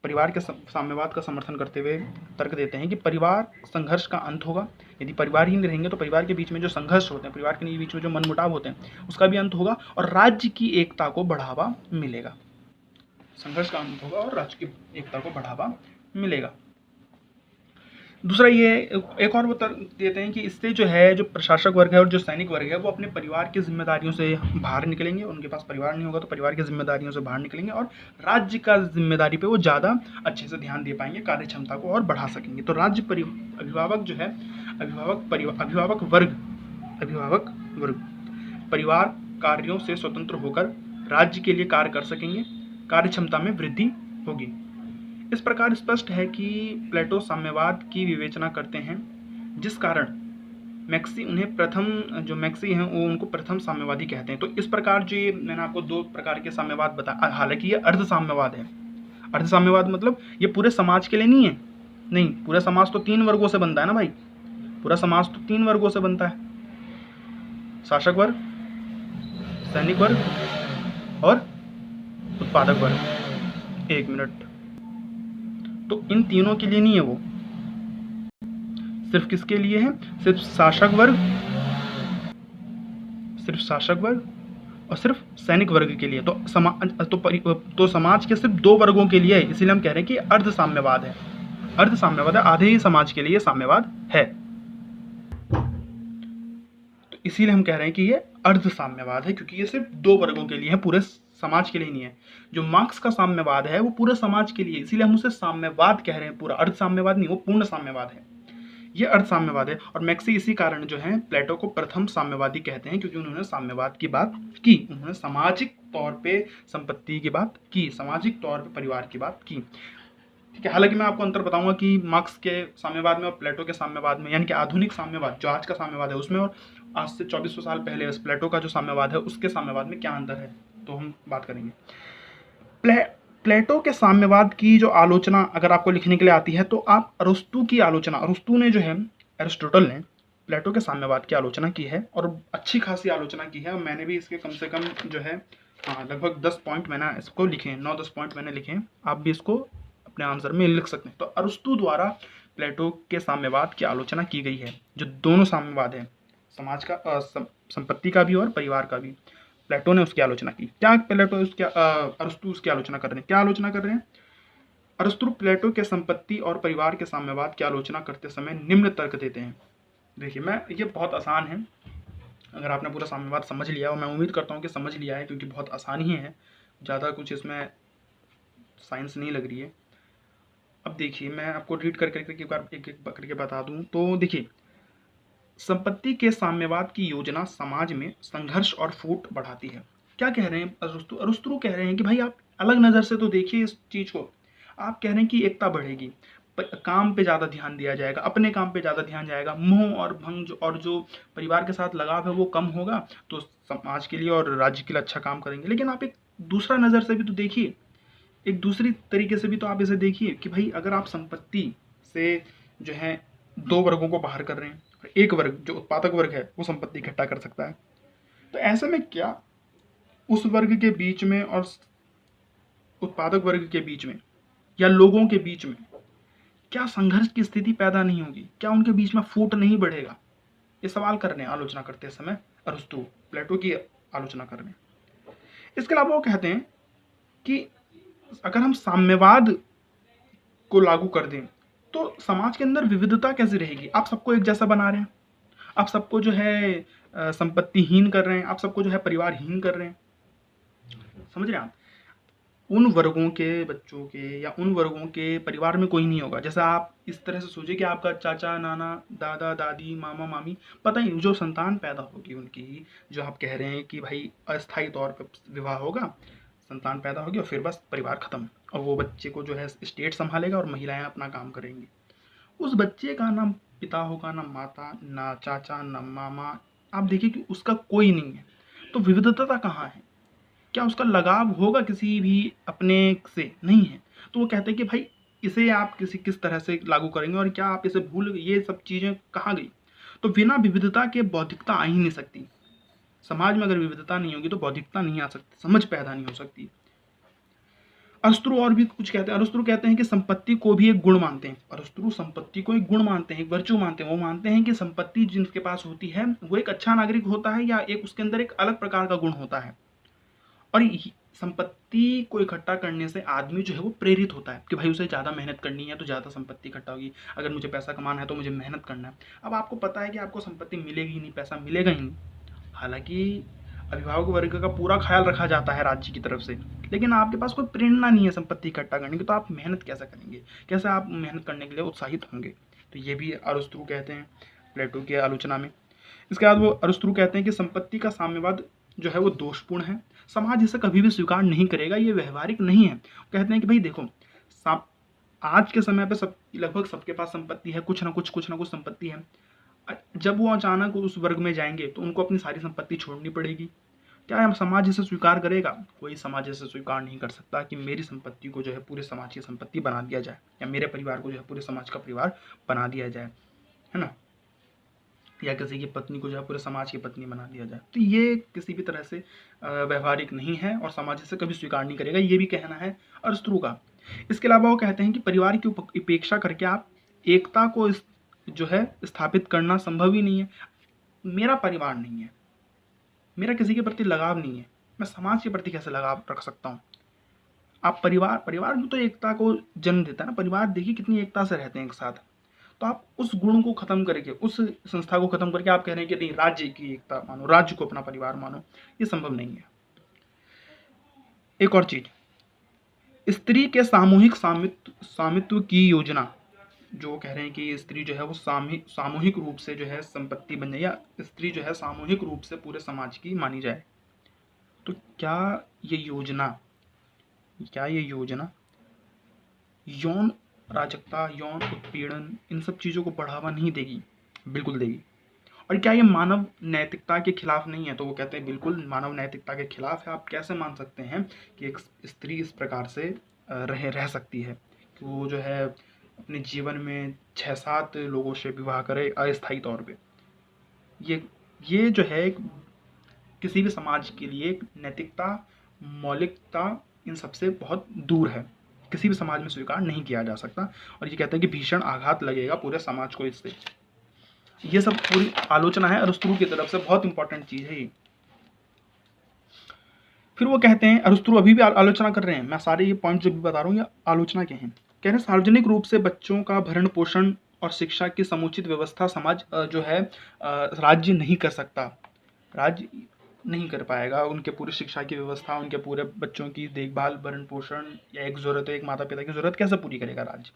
परिवार के साम्यवाद का समर्थन करते हुए तर्क देते हैं कि परिवार संघर्ष का अंत होगा। यदि परिवार ही नहीं रहेंगे तो परिवार के बीच में जो संघर्ष होते हैं, परिवार के बीच में जो मनमुटाव होते हैं, उसका भी अंत होगा और राज्य की एकता को बढ़ावा मिलेगा। संघर्ष का अंत होगा और राज्य की एकता को बढ़ावा मिलेगा। दूसरा ये एक और वो तर्क देते हैं कि इससे जो है जो प्रशासक वर्ग है और जो सैनिक वर्ग है वो अपने परिवार की जिम्मेदारियों से बाहर निकलेंगे, उनके पास परिवार नहीं होगा तो परिवार की जिम्मेदारियों से बाहर निकलेंगे और राज्य का जिम्मेदारी पे वो ज़्यादा अच्छे से ध्यान दे पाएंगे, कार्य क्षमता को और बढ़ा सकेंगे। तो राज्य अभिभावक जो है, अभिभावक वर्ग परिवार कार्यों से स्वतंत्र होकर राज्य के लिए कार्य कर सकेंगे, कार्य क्षमता में वृद्धि होगी। इस प्रकार स्पष्ट है कि प्लेटो साम्यवाद की विवेचना करते हैं, जिस कारण मैक्सी उन्हें प्रथम, जो मैक्सी हैं वो उनको प्रथम साम्यवादी कहते हैं। तो इस प्रकार जो ये मैंने आपको दो प्रकार के साम्यवाद बताया, हालांकि ये अर्ध साम्यवाद है। अर्ध साम्यवाद मतलब ये पूरे समाज के लिए नहीं है, नहीं, पूरा समाज तो 3 वर्गों से बनता है ना भाई, पूरा समाज तो 3 वर्गों से बनता है, शासक वर्ग, सैनिक वर्ग और उत्पादक वर्ग। 1 मिनट, तो इन तीनों के लिए नहीं है वो, सिर्फ किसके लिए है, सिर्फ शासक वर्ग और सिर्फ सैनिक वर्ग के लिए। तो समाज के सिर्फ 2 वर्गों के लिए है, इसीलिए हम कह रहे हैं कि अर्ध साम्यवाद है। अर्ध साम्यवाद है, आधे ही समाज के लिए साम्यवाद है, तो इसीलिए हम कह रहे हैं कि ये अर्ध साम्यवाद है, क्योंकि ये सिर्फ 2 वर्गों के लिए है, पूरे समाज के लिए नहीं है। जो मार्क्स का साम्यवाद है वो पूरे समाज के लिए, इसीलिए हम उसे साम्यवाद कह रहे हैं, पूरा अर्ध साम्यवाद नहीं, वो पूर्ण साम्यवाद है, ये अर्ध साम्यवाद है। और मैक्सी इसी कारण जो है प्लेटो को प्रथम साम्यवादी कहते हैं, क्योंकि उन्होंने साम्यवाद की बात की, उन्होंने सामाजिक तौर पे संपत्ति की बात की, सामाजिक तौर पे परिवार की बात की, ठीक है। हालांकि मैं आपको अंतर बताऊंगा कि मार्क्स के साम्यवाद में और प्लेटो के साम्यवाद में, यानी कि आधुनिक साम्यवाद जो आज का साम्यवाद है उसमें और आज से 2400 साल पहले प्लेटो का जो साम्यवाद है उसके साम्यवाद में क्या अंतर है, तो हम बात करेंगे। प्लेटो के साम्यवाद की जो आलोचना अगर आपको लिखने के लिए आती है तो आप अरस्तु की आलोचना, अरस्तु ने जो है, एरिस्टोटल ने प्लेटो के साम्यवाद की आलोचना की है और अच्छी खासी आलोचना की है। मैंने भी इसके कम से कम जो है लगभग 10 पॉइंट मैंने इसको लिखे हैं, 9-10 पॉइंट मैंने लिखे हैं, आप भी इसको अपने आंसर में लिख सकते हैं। तो अरस्तु द्वारा प्लेटो के साम्यवाद की आलोचना की गई है, जो दोनों साम्यवाद है, समाज का, संपत्ति का भी और परिवार का भी, प्लेटो ने उसकी आलोचना की। क्या प्लेटो उसकी अरस्तु उसकी आलोचना कर रहे हैं, क्या आलोचना कर रहे हैं, अरस्तु प्लेटो के संपत्ति और परिवार के साम्यवाद की आलोचना करते समय निम्न तर्क देते हैं। देखिए, मैं ये बहुत आसान है, अगर आपने पूरा साम्यवाद समझ लिया, और मैं उम्मीद करता हूँ कि समझ लिया है, क्योंकि बहुत आसान ही है, ज़्यादा कुछ इसमें साइंस नहीं लग रही है। अब देखिए, मैं आपको रीड करके एक बार एक करके बता दूं। तो देखिए, संपत्ति के साम्यवाद की योजना समाज में संघर्ष और फूट बढ़ाती है। क्या कह रहे हैं अरस्तु? अरस्तु कह रहे हैं कि भाई आप अलग नज़र से तो देखिए इस चीज़ को। आप कह रहे हैं कि एकता बढ़ेगी, काम पे ज़्यादा ध्यान दिया जाएगा, अपने काम पे ज़्यादा ध्यान जाएगा, मोह और भंग और जो परिवार के साथ लगाव है वो कम होगा, तो समाज के लिए और राज्य के लिए अच्छा काम करेंगे। लेकिन आप एक दूसरा नज़र से भी तो देखिए, एक दूसरी तरीके से भी तो आप इसे देखिए कि भाई अगर आप संपत्ति से जो है दो वर्गों को बाहर कर रहे हैं, और एक वर्ग जो उत्पादक वर्ग है वो संपत्ति इकट्ठा कर सकता है, तो ऐसे में क्या उस वर्ग के बीच में और उत्पादक वर्ग के बीच में या लोगों के बीच में क्या संघर्ष की स्थिति पैदा नहीं होगी? क्या उनके बीच में फूट नहीं बढ़ेगा? ये सवाल करने आलोचना करते समय अरस्तु प्लेटो की आलोचना करने। इसके अलावा वो कहते हैं कि अगर हम साम्यवाद को लागू कर दें तो समाज के अंदर विविधता कैसे रहेगी? आप सबको एक जैसा बना रहे हैं, आप सबको जो है संपत्तिहीन कर रहे हैं, आप सबको जो है परिवारहीन कर रहे हैं। समझ रहे हैं आप? उन वर्गों के बच्चों के या उन वर्गों के परिवार में कोई नहीं होगा। जैसा आप इस तरह से सोचिए कि आपका चाचा, नाना, दादा, दादी, मामा, मामी, पता ही जो संतान पैदा होगी उनकी, जो आप कह रहे हैं कि भाई अस्थायी तौर पर विवाह होगा, संतान पैदा होगी और फिर बस परिवार खत्म, और वो बच्चे को जो है स्टेट संभालेगा और महिलाएं अपना काम करेंगी। उस बच्चे का ना पिता होगा, ना माता, ना चाचा, ना मामा। आप देखिए कि उसका कोई नहीं है, तो विविधता कहाँ है? क्या उसका लगाव होगा किसी भी अपने से? नहीं है। तो वो कहते हैं कि भाई इसे आप किस तरह से लागू करेंगे, और क्या आप इसे भूल गए? ये सब चीज़ें कहाँ गई? तो बिना विविधता के बौद्धिकता आ ही नहीं सकती। समाज में अगर विविधता नहीं होगी तो बौद्धिकता नहीं आ सकती, समझ पैदा नहीं हो सकती। अरस्तु और भी कुछ कहते हैं। अरस्तु कहते हैं कि संपत्ति को भी एक गुण मानते हैं। अरस्तु संपत्ति को एक गुण मानते हैं, एक वर्चू मानते हैं। वो मानते हैं कि संपत्ति जिनके पास होती है वो एक अच्छा नागरिक होता है, या एक उसके अंदर एक अलग प्रकार का गुण होता है। और संपत्ति को इकट्ठा करने से आदमी जो है वो प्रेरित होता है कि भाई उसे ज़्यादा मेहनत करनी है तो ज़्यादा संपत्ति इकट्ठा होगी। अगर मुझे पैसा कमाना है तो मुझे मेहनत करना है। अब आपको पता है कि आपको संपत्ति मिलेगी ही नहीं, पैसा मिलेगा ही नहीं। हालांकि अभिभावक वर्ग का पूरा ख्याल रखा जाता है राज्य की तरफ से, लेकिन आपके पास कोई प्रेरणा नहीं है संपत्ति इकट्ठा करने की, तो आप मेहनत कैसे करेंगे? कैसे आप मेहनत करने के लिए उत्साहित होंगे? तो ये भी अरस्तु कहते हैं प्लेटो की आलोचना में। इसके बाद वो अरस्तु कहते हैं कि संपत्ति का साम्यवाद जो है वो दोषपूर्ण है, समाज इसे कभी भी स्वीकार नहीं करेगा, ये व्यवहारिक नहीं है। कहते हैं कि भाई देखो, आज के समय पे सब लगभग सबके पास संपत्ति है, कुछ ना कुछ संपत्ति है। जब वो अचानक उस वर्ग में जाएंगे तो उनको अपनी सारी संपत्ति छोड़नी पड़ेगी। क्या समाज इसे स्वीकार करेगा? कोई समाज इसे स्वीकार नहीं कर सकता कि मेरी संपत्ति को जो है पूरे समाज की संपत्ति बना दिया जाए, या मेरे परिवार को जो है पूरे समाज का परिवार बना दिया जाए, है ना, या किसी की पत्नी को जो है पूरे समाज की पत्नी बना दिया जाए। तो ये किसी भी तरह से व्यवहारिक नहीं है और समाज इसे कभी स्वीकार नहीं करेगा। ये भी कहना है अरस्तु का। इसके अलावा वो कहते हैं कि परिवार की उपेक्षा करके आप एकता को जो है स्थापित करना संभव ही नहीं है। मेरा परिवार नहीं है, मेरा किसी के प्रति लगाव नहीं है, मैं समाज के प्रति कैसे लगाव रख सकता हूँ? आप परिवार में तो एकता को जन्म देता है ना। परिवार देखिए कितनी एकता से रहते हैं एक साथ। तो आप उस गुण को खत्म करके, उस संस्था को खत्म करके आप कह रहे हैं कि नहीं राज्य की एकता मानो, राज्य को अपना परिवार मानो, ये संभव नहीं है। एक और चीज, स्त्री के सामूहिक स्वामित्व की योजना, जो कह रहे हैं कि स्त्री जो है वो सामूहिक रूप से जो है संपत्ति बन जाए, या स्त्री जो है सामूहिक रूप से पूरे समाज की मानी जाए। तो क्या ये योजना यौन अराजकता, यौन उत्पीड़न, इन सब चीज़ों को बढ़ावा नहीं देगी? बिल्कुल देगी। और क्या ये मानव नैतिकता के खिलाफ नहीं है? तो वो कहते हैं बिल्कुल मानव नैतिकता के खिलाफ है। आप कैसे मान सकते हैं कि एक स्त्री इस प्रकार से रह सकती है कि वो जो है अपने जीवन में 6-7 लोगों से विवाह करे अस्थायी तौर पे? ये जो है किसी भी समाज के लिए नैतिकता, मौलिकता, इन सबसे बहुत दूर है, किसी भी समाज में स्वीकार नहीं किया जा सकता। और ये कहते हैं कि भीषण आघात लगेगा पूरे समाज को इससे। ये सब पूरी आलोचना है अरस्तु की तरफ से, बहुत इंपॉर्टेंट चीज है ये। फिर वो कहते हैं, अरस्तु अभी भी आलोचना कर रहे हैं, मैं सारे ये पॉइंट जो भी बता रहा हूँ ये आलोचना के हैं। कह रहे हैं सार्वजनिक रूप से बच्चों का भरण पोषण और शिक्षा की समुचित व्यवस्था समाज जो है राज्य नहीं कर सकता, राज्य नहीं कर पाएगा। उनके पूरी शिक्षा की व्यवस्था, उनके पूरे बच्चों की देखभाल, भरण पोषण या एक ज़रूरत है, एक माता पिता की ज़रूरत कैसे पूरी करेगा राज्य।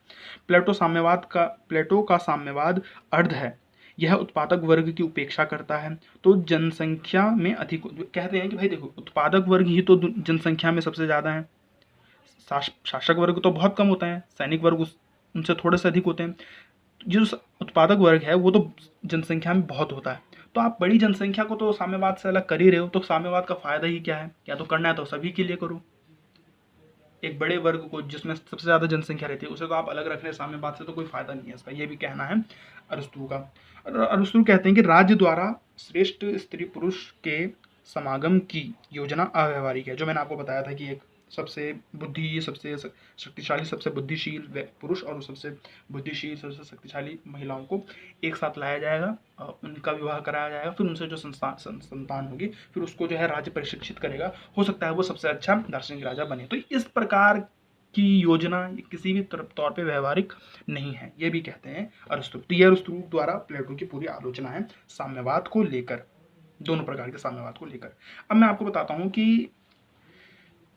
प्लेटो का साम्यवाद अर्ध है, यह उत्पादक वर्ग की उपेक्षा करता है तो जनसंख्या में अधिक। कहते हैं कि भाई देखो, उत्पादक वर्ग ही तो जनसंख्या में सबसे ज़्यादा है, शासक वर्ग तो बहुत कम होता है, सैनिक वर्ग उनसे थोड़े से अधिक होते हैं। जो उत्पादक वर्ग है वो तो जनसंख्या में बहुत होता है, तो आप बड़ी जनसंख्या को तो साम्यवाद से अलग कर ही रहे हो, तो साम्यवाद का फायदा ही क्या है? या तो करना है तो सभी के लिए करो, एक बड़े वर्ग को जिसमें सबसे ज्यादा जनसंख्या रहती है उसे तो आप अलग रख रहे हैं, साम्यवाद से तो कोई फायदा नहीं है इसका। ये भी कहना है अरस्तु का। अरस्तु कहते हैं कि राज्य द्वारा श्रेष्ठ स्त्री पुरुष के समागम की योजना अव्यवहारिक है। जो मैंने आपको बताया था कि एक सबसे बुद्धि, सबसे शक्तिशाली, सबसे बुद्धिशील पुरुष और सबसे बुद्धिशील, सबसे शक्तिशाली महिलाओं को एक साथ लाया जाएगा, उनका विवाह कराया जाएगा, फिर उनसे जो संतान होगी फिर उसको जो है राज्य प्रशिक्षित करेगा, हो सकता है वो सबसे अच्छा दार्शनिक राजा बने। तो इस प्रकार की योजना किसी भी तौर पे व्यवहारिक नहीं है, ये भी कहते हैं अरस्तु। तो ये अरस्तु द्वारा प्लेटो की पूरी आलोचना है साम्यवाद को लेकर, दोनों प्रकार के साम्यवाद को लेकर। अब मैं आपको बताता हूँ कि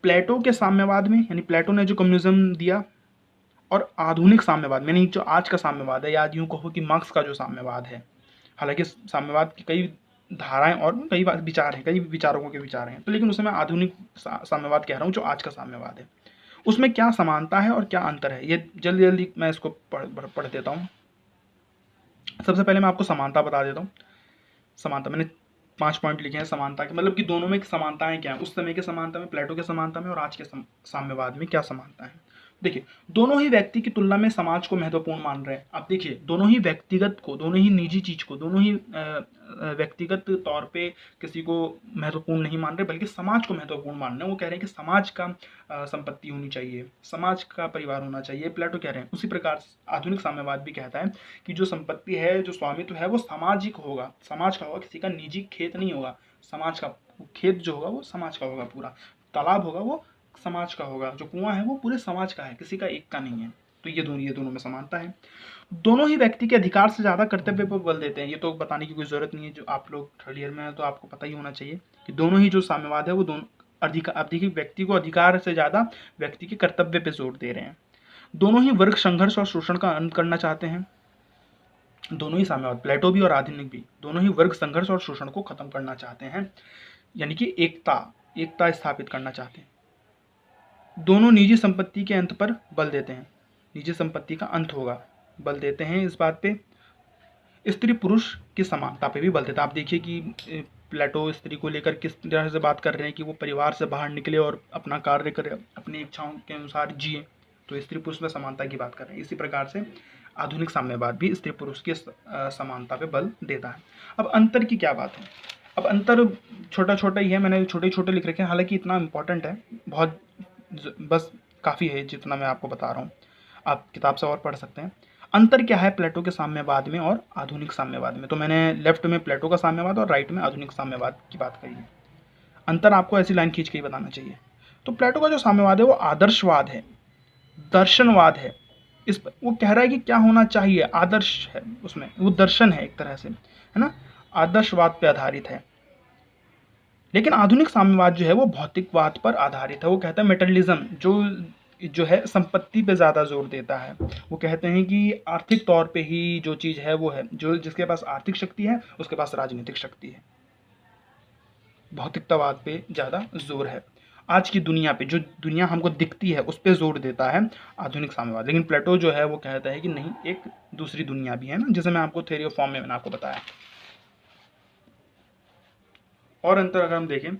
प्लेटो के साम्यवाद में, यानी प्लेटो ने जो कम्युनिज्म दिया, और आधुनिक साम्यवाद में, यानी जो आज का साम्यवाद है, या यूं कहो कि मार्क्स का जो साम्यवाद है, हालांकि साम्यवाद की कई धाराएं और कई विचार हैं, कई विचारकों के विचार हैं, तो लेकिन उसमें मैं आधुनिक साम्यवाद कह रहा हूँ जो आज का साम्यवाद है। उसमें क्या समानता है और क्या अंतर है, ये जल्दी जल्दी मैं इसको पढ़ देता हूँ। सबसे पहले मैं आपको समानता बता देता हूँ। समानता मैंने 5 पॉइंट लिखे हैं समानता के, मतलब कि दोनों में समानताएं क्या है, उस समय के समानता में, प्लेटो के समानता में, और आज के साम्यवाद में क्या समानता है। देखिए, दोनों ही व्यक्ति की तुलना में समाज को महत्वपूर्ण मान रहे हैं। आप देखिए, दोनों ही व्यक्तिगत को, दोनों ही निजी चीज को, दोनों ही व्यक्तिगत तौर पे किसी को महत्वपूर्ण नहीं मान रहे, बल्कि समाज को महत्वपूर्ण मान रहे हैं। वो कह रहे हैं कि समाज का संपत्ति होनी चाहिए, समाज का परिवार होना चाहिए, प्लेटो कह रहे हैं। उसी प्रकार आधुनिक साम्यवाद भी कहता है कि जो संपत्ति है, जो स्वामित्व है, वो सामाजिक होगा, समाज का होगा, किसी का निजी खेत नहीं होगा। समाज का खेत जो होगा वो समाज का होगा, पूरा तालाब होगा वो समाज का होगा, जो कुआं है वो पूरे समाज का है, किसी का एक का नहीं है। तो ये दोनों में समानता है। दोनों ही व्यक्ति के अधिकार से ज्यादा कर्तव्य पर बल देते हैं। ये तो बताने की कोई जरूरत नहीं है, जो आप लोग थर्ड ईयर में है तो आपको पता ही होना चाहिए कि दोनों ही जो साम्यवाद है वो दोनों व्यक्ति को अधिकार से ज्यादा व्यक्ति के कर्तव्य पे जोर दे रहे हैं। दोनों ही वर्ग संघर्ष और शोषण का अंत करना चाहते हैं। दोनों ही साम्यवाद, प्लेटो भी और आधुनिक भी, दोनों ही वर्ग संघर्ष और शोषण को खत्म करना चाहते हैं, यानी कि एकता स्थापित करना चाहते हैं। दोनों निजी संपत्ति के अंत पर बल देते हैं, निजी संपत्ति का अंत होगा, बल देते हैं इस बात पे। स्त्री पुरुष की समानता पे भी बल देता है। आप देखिए कि प्लेटो स्त्री को लेकर किस तरह से बात कर रहे हैं कि वो परिवार से बाहर निकले और अपना कार्य करे, अपनी इच्छाओं के अनुसार जिए, तो स्त्री पुरुष में समानता की बात कर रहे हैं। इसी प्रकार से आधुनिक साम्यवाद भी स्त्री पुरुष की समानता पे बल देता है। अब अंतर की क्या बात है? अब अंतर छोटा छोटा ही है, मैंने छोटे छोटे लिख रखे हैं, हालांकि इतना इंपॉर्टेंट है, बहुत बस काफ़ी है जितना मैं आपको बता रहा हूँ, आप किताब से और पढ़ सकते हैं। अंतर क्या है प्लेटो के साम्यवाद में और आधुनिक साम्यवाद में? तो मैंने लेफ्ट में प्लेटो का साम्यवाद और राइट में आधुनिक साम्यवाद की बात करी है। अंतर आपको ऐसी लाइन खींच के ही बताना चाहिए। तो प्लेटो का जो साम्यवाद है वो आदर्शवाद है, दर्शनवाद है। इस पर वो कह रहा है कि क्या होना चाहिए, आदर्श है उसमें, वो दर्शन है एक तरह से, है ना, आदर्शवाद पे आधारित है। लेकिन आधुनिक साम्यवाद जो है वो भौतिकवाद पर आधारित है। वो कहता है मेटरलिज्म, जो है संपत्ति पे ज़्यादा जोर देता है। वो कहते हैं कि आर्थिक तौर पे ही जो चीज़ है वो है, जो जिसके पास आर्थिक शक्ति है उसके पास राजनीतिक शक्ति है। भौतिकतावाद पे ज़्यादा जोर है। आज की दुनिया पे, जो दुनिया हमको दिखती है उस पर जोर देता है आधुनिक साम्यवाद। लेकिन प्लेटो जो है वो कहता है कि नहीं, एक दूसरी दुनिया भी है ना, जैसे मैं आपको थ्योरी ऑफ फॉर्म में मैंने आपको बताया। और अंतर अगर हम देखें,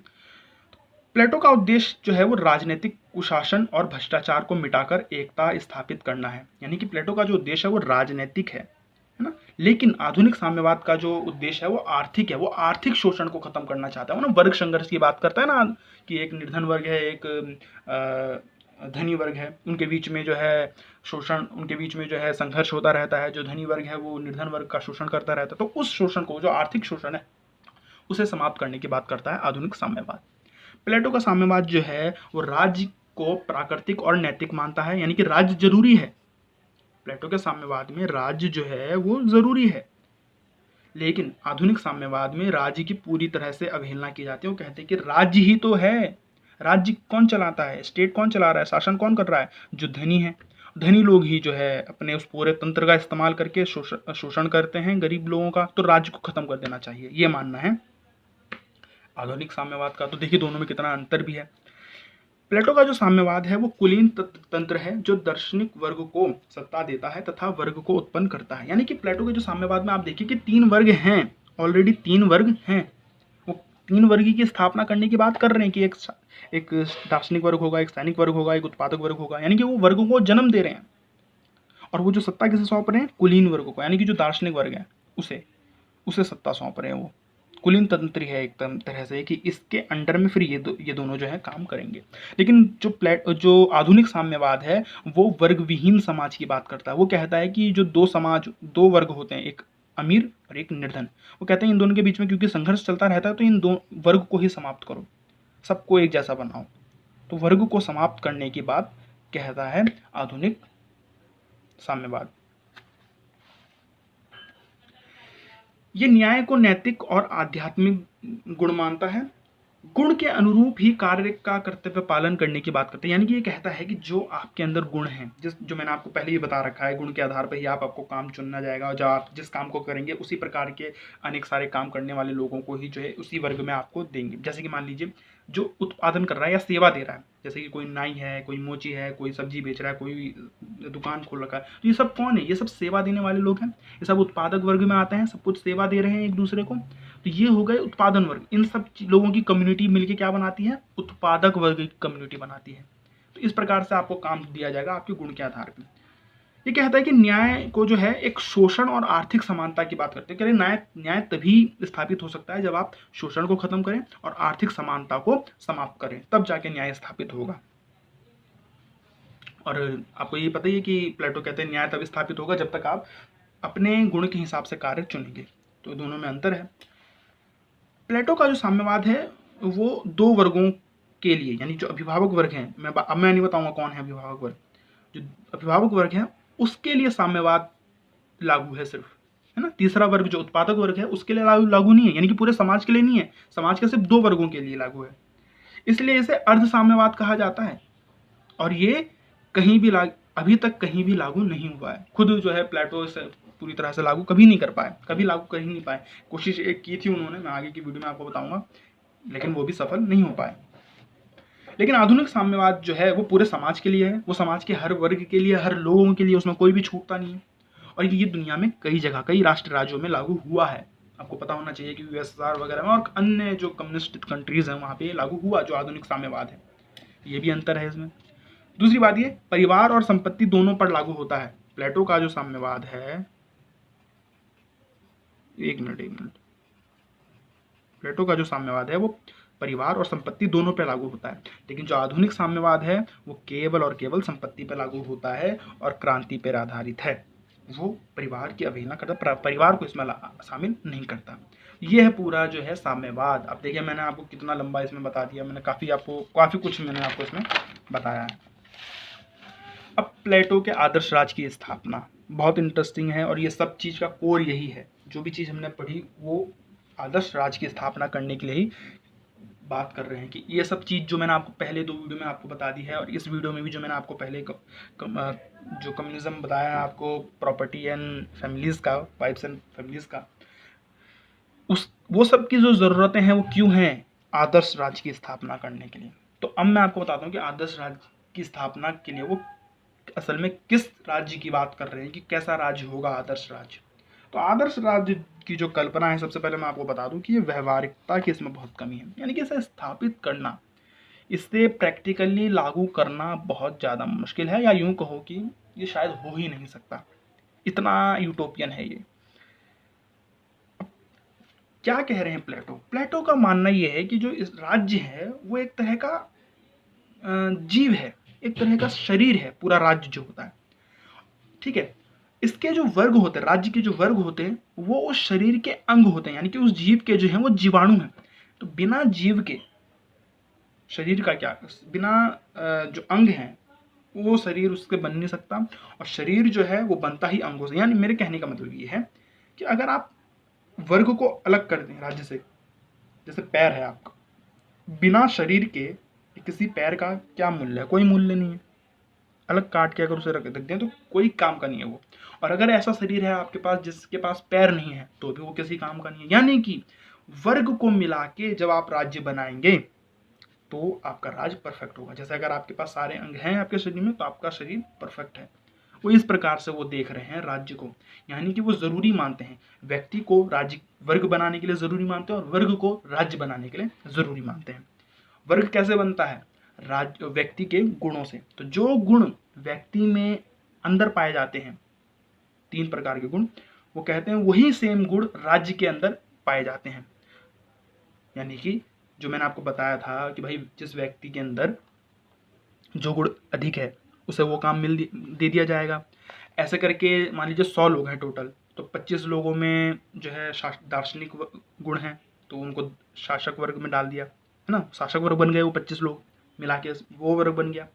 प्लेटो का उद्देश्य जो है वो राजनीतिक कुशासन और भ्रष्टाचार को मिटाकर एकता स्थापित करना है। यानी कि प्लेटो का जो उद्देश्य है वो राजनीतिक है ना। लेकिन आधुनिक साम्यवाद का जो उद्देश्य है वो आर्थिक है, वो आर्थिक शोषण को खत्म करना चाहता है। वो ना वर्ग संघर्ष की बात करता है ना, कि एक निर्धन वर्ग है, एक धनी वर्ग है, उनके बीच में जो है शोषण, उनके बीच में जो है संघर्ष होता रहता है। जो धनी वर्ग है वो निर्धन वर्ग का शोषण करता रहता है। तो उस शोषण को, जो आर्थिक शोषण है, उसे समाप्त करने की बात करता है आधुनिक साम्यवाद। प्लेटो का साम्यवाद जो है वो राज्य को प्राकृतिक और नैतिक मानता है, यानी कि राज्य जरूरी है। प्लेटो के साम्यवाद में राज्य जो है वो जरूरी है, लेकिन आधुनिक साम्यवाद में राज्य की पूरी तरह से अवहेलना की जाती है। वो कहते हैं कि राज्य ही तो है, राज्य कौन चलाता है, स्टेट कौन चला रहा है, शासन कौन कर रहा है, जो धनी है। धनी लोग ही जो है अपने उस पूरे तंत्र का इस्तेमाल करके शोषण करते हैं गरीब लोगों का, तो राज्य को खत्म कर देना चाहिए, ये मानना है आधुनिक साम्यवाद का। तो देखिए दोनों में कितना अंतर भी है। प्लेटो का जो साम्यवाद है वो कुलीन तंत्र है, जो दार्शनिक वर्ग को सत्ता देता है तथा वर्ग को उत्पन्न करता है। यानी कि प्लेटो के जो साम्यवाद में आप देखिए कि 3 वर्ग हैं, ऑलरेडी 3 वर्ग हैं। वो 3 वर्ग की स्थापना करने की बात कर रहे हैं कि एक दार्शनिक वर्ग होगा, एक सैनिक वर्ग होगा, एक उत्पादक वर्ग होगा, यानी कि वो वर्गों को जन्म दे रहे हैं। और वो जो सत्ता किसे सौंप रहे हैं, कुलीन वर्ग को, यानी कि जो दार्शनिक वर्ग है उसे सत्ता सौंप रहे हैं। वो कुलीन तंत्र है एक तरह से कि इसके अंडर में फिर ये दोनों जो है काम करेंगे। लेकिन जो आधुनिक साम्यवाद है वो वर्ग विहीन समाज की बात करता है। वो कहता है कि जो 2 वर्ग होते हैं, एक अमीर और एक निर्धन, वो कहते हैं इन दोनों के बीच में क्योंकि संघर्ष चलता रहता है तो इन 2 वर्ग को ही समाप्त करो, सबको एक जैसा बनाओ। तो वर्ग को समाप्त करने की बात कहता है आधुनिक साम्यवाद। ये न्याय को नैतिक और आध्यात्मिक गुण मानता है। गुण के अनुरूप ही कार्य का कर्तव्य पालन करने की बात करते हैं। यानी कि ये कहता है कि जो आपके अंदर गुण हैं, जो मैंने आपको पहले ही बता रखा है, गुण के आधार पर ही आपको काम चुनना जाएगा, और जो आप जिस काम को करेंगे उसी प्रकार के अनेक सारे काम करने वाले लोगों को ही जो है उसी वर्ग में आपको देंगे। जैसे कि मान लीजिए जो उत्पादन कर रहा है या सेवा दे रहा है, जैसे कि कोई नाई है, कोई मोची है, कोई सब्जी बेच रहा है, कोई दुकान खोल रखा है, तो ये सब कौन है, ये सब सेवा देने वाले लोग हैं। ये सब उत्पादक वर्ग में आते हैं, सब कुछ सेवा दे रहे हैं एक दूसरे को, तो ये हो गए उत्पादन वर्ग। इन सब लोगों की कम्युनिटी मिलकर क्या बनाती है, उत्पादक वर्ग की कम्युनिटी बनाती है। तो इस प्रकार से आपको काम दिया जाएगा आपके गुण के आधार पर। ये कहता है कि न्याय को जो है एक शोषण और आर्थिक समानता की बात करते हैं। कह रहे न्याय तभी स्थापित हो सकता है जब आप शोषण को खत्म करें और आर्थिक समानता को समाप्त करें, तब जाके न्याय स्थापित होगा। और आपको ये पता ही है कि प्लेटो कहते हैं न्याय तब स्थापित होगा जब तक आप अपने गुण के हिसाब से कार्य चुनेंगे। तो दोनों में अंतर है। प्लेटो का जो साम्यवाद है वो 2 वर्गों के लिए, यानी जो अभिभावक वर्ग हैं, मैं नहीं बताऊंगा कौन है अभिभावक वर्ग, जो अभिभावक वर्ग है उसके लिए साम्यवाद लागू है सिर्फ, है ना। तीसरा वर्ग जो उत्पादक वर्ग है उसके लिए लागू नहीं है, यानी कि पूरे समाज के लिए नहीं है, समाज के सिर्फ 2 वर्गों के लिए लागू है। इसलिए इसे अर्ध साम्यवाद कहा जाता है। और ये कहीं भी अभी तक कहीं भी लागू नहीं हुआ है। खुद जो है प्लेटो इसे पूरी तरह से लागू कभी नहीं कर पाए, कभी लागू कर ही नहीं पाए। कोशिश एक की थी उन्होंने, मैं आगे की वीडियो में आपको बताऊंगा, लेकिन वो भी सफल नहीं हो पाए। लेकिन आधुनिक साम्यवाद जो है वो पूरे समाज के लिए है, वो समाज के हर वर्ग के लिए, हर लोगों के लिए, उसमें कोई भी छूटता नहीं है। और ये दुनिया में कई जगह, कई राष्ट्र राज्यों में लागू हुआ है। आपको पता होना चाहिए कि यूएसएसआर वगैरह में और अन्य जो कम्युनिस्ट कंट्रीज हैं वहाँ पे लागू हुआ जो आधुनिक साम्यवाद है। ये भी अंतर है इसमें। दूसरी बात, ये परिवार और संपत्ति दोनों पर लागू होता है। प्लेटो का जो साम्यवाद है, एक मिनट, प्लेटो का जो साम्यवाद है वो परिवार और संपत्ति दोनों पर लागू होता है। लेकिन जो आधुनिक साम्यवाद है वो केवल और केवल संपत्ति पर लागू होता है और क्रांति पर आधारित है। वो परिवार की अवहेलना करता, परिवार को इसमें शामिल नहीं करता। ये है पूरा जो है साम्यवाद। अब देखिए मैंने आपको कितना लंबा इसमें बता दिया, मैंने काफ़ी कुछ मैंने आपको इसमें बताया है। अब प्लेटो के आदर्श राज की स्थापना बहुत इंटरेस्टिंग है, और ये सब चीज़ का कोर यही है। जो भी चीज़ हमने पढ़ी वो आदर्श राज की स्थापना करने के लिए ही बात कर रहे हैं कि ये सब चीज़ जो मैंने आपको पहले 2 वीडियो में आपको बता दी है, और इस वीडियो में भी जो मैंने आपको पहले जो कम्युनिज्म बताया है आपको, प्रॉपर्टी एंड फैमिलीज़ का, वाइफ्स एंड फैमिलीज़ का, वो सब की जो ज़रूरतें हैं वो क्यों हैं आदर्श राज्य की स्थापना करने के लिए। तो अब मैं आपको बताता हूँ कि आदर्श राज्य की स्थापना के लिए वो असल में किस राज्य की बात कर रहे हैं, कि कैसा राज्य होगा आदर्श राज्य। तो आदर्श राज्य की जो कल्पना है, सबसे पहले मैं आपको बता दूं कि ये व्यवहारिकता की इसमें बहुत कमी है। यानी कि इसे स्थापित करना, इसे प्रैक्टिकली लागू करना बहुत ज़्यादा मुश्किल है, या यूं कहो कि ये शायद हो ही नहीं सकता, इतना यूटोपियन है ये। क्या कह रहे हैं प्लेटो का मानना यह है कि जो इस राज्य है वो एक तरह का जीव है, एक तरह का शरीर है पूरा राज्य जो होता है, ठीक है। इसके जो वर्ग होते हैं, राज्य के जो वर्ग होते हैं वो उस शरीर के अंग होते हैं, यानी कि उस जीव के जो हैं वो जीवाणु हैं। तो बिना जीव के शरीर का क्या, बिना जो अंग हैं वो शरीर उसके बन नहीं सकता, और शरीर जो है वो बनता ही अंगों से। यानी मेरे कहने का मतलब ये है कि अगर आप वर्ग को अलग कर दें राज्य से, जैसे पैर है आपका, बिना शरीर के किसी पैर का क्या मूल्य है? कोई मूल्य नहीं है। अलग काट के अगर उसे रख दें तो कोई काम का नहीं है वो। और अगर ऐसा शरीर है आपके पास जिसके पास पैर नहीं है तो भी वो किसी काम का नहीं है। यानी कि वर्ग को मिला के जब आप राज्य बनाएंगे तो आपका राज्य परफेक्ट होगा। जैसे अगर आपके पास सारे अंग हैं आपके शरीर में तो आपका शरीर परफेक्ट है। वो इस प्रकार से वो देख रहे हैं राज्य को, यानी कि वो जरूरी मानते हैं व्यक्ति को राज्य वर्ग बनाने के लिए जरूरी मानते हैं और वर्ग को राज्य बनाने के लिए जरूरी मानते हैं। वर्ग कैसे बनता है? राज्य व्यक्ति के गुणों से। तो जो गुण व्यक्ति में अंदर पाए जाते हैं, 3 प्रकार के गुण, वो कहते हैं वही सेम गुण राज्य के अंदर पाए जाते हैं। यानी कि जो मैंने आपको बताया था कि भाई जिस व्यक्ति के अंदर जो गुण अधिक है उसे वो काम दे दिया जाएगा। ऐसे करके मान लीजिए 100 लोग हैं टोटल, तो 25 लोगों में जो है दार्शनिक गुण हैं तो उनको शासक वर्ग में डाल दिया, है ना, शासक वर्ग बन गए वो 25 लोग मिला के, वो वर्ग बन गया।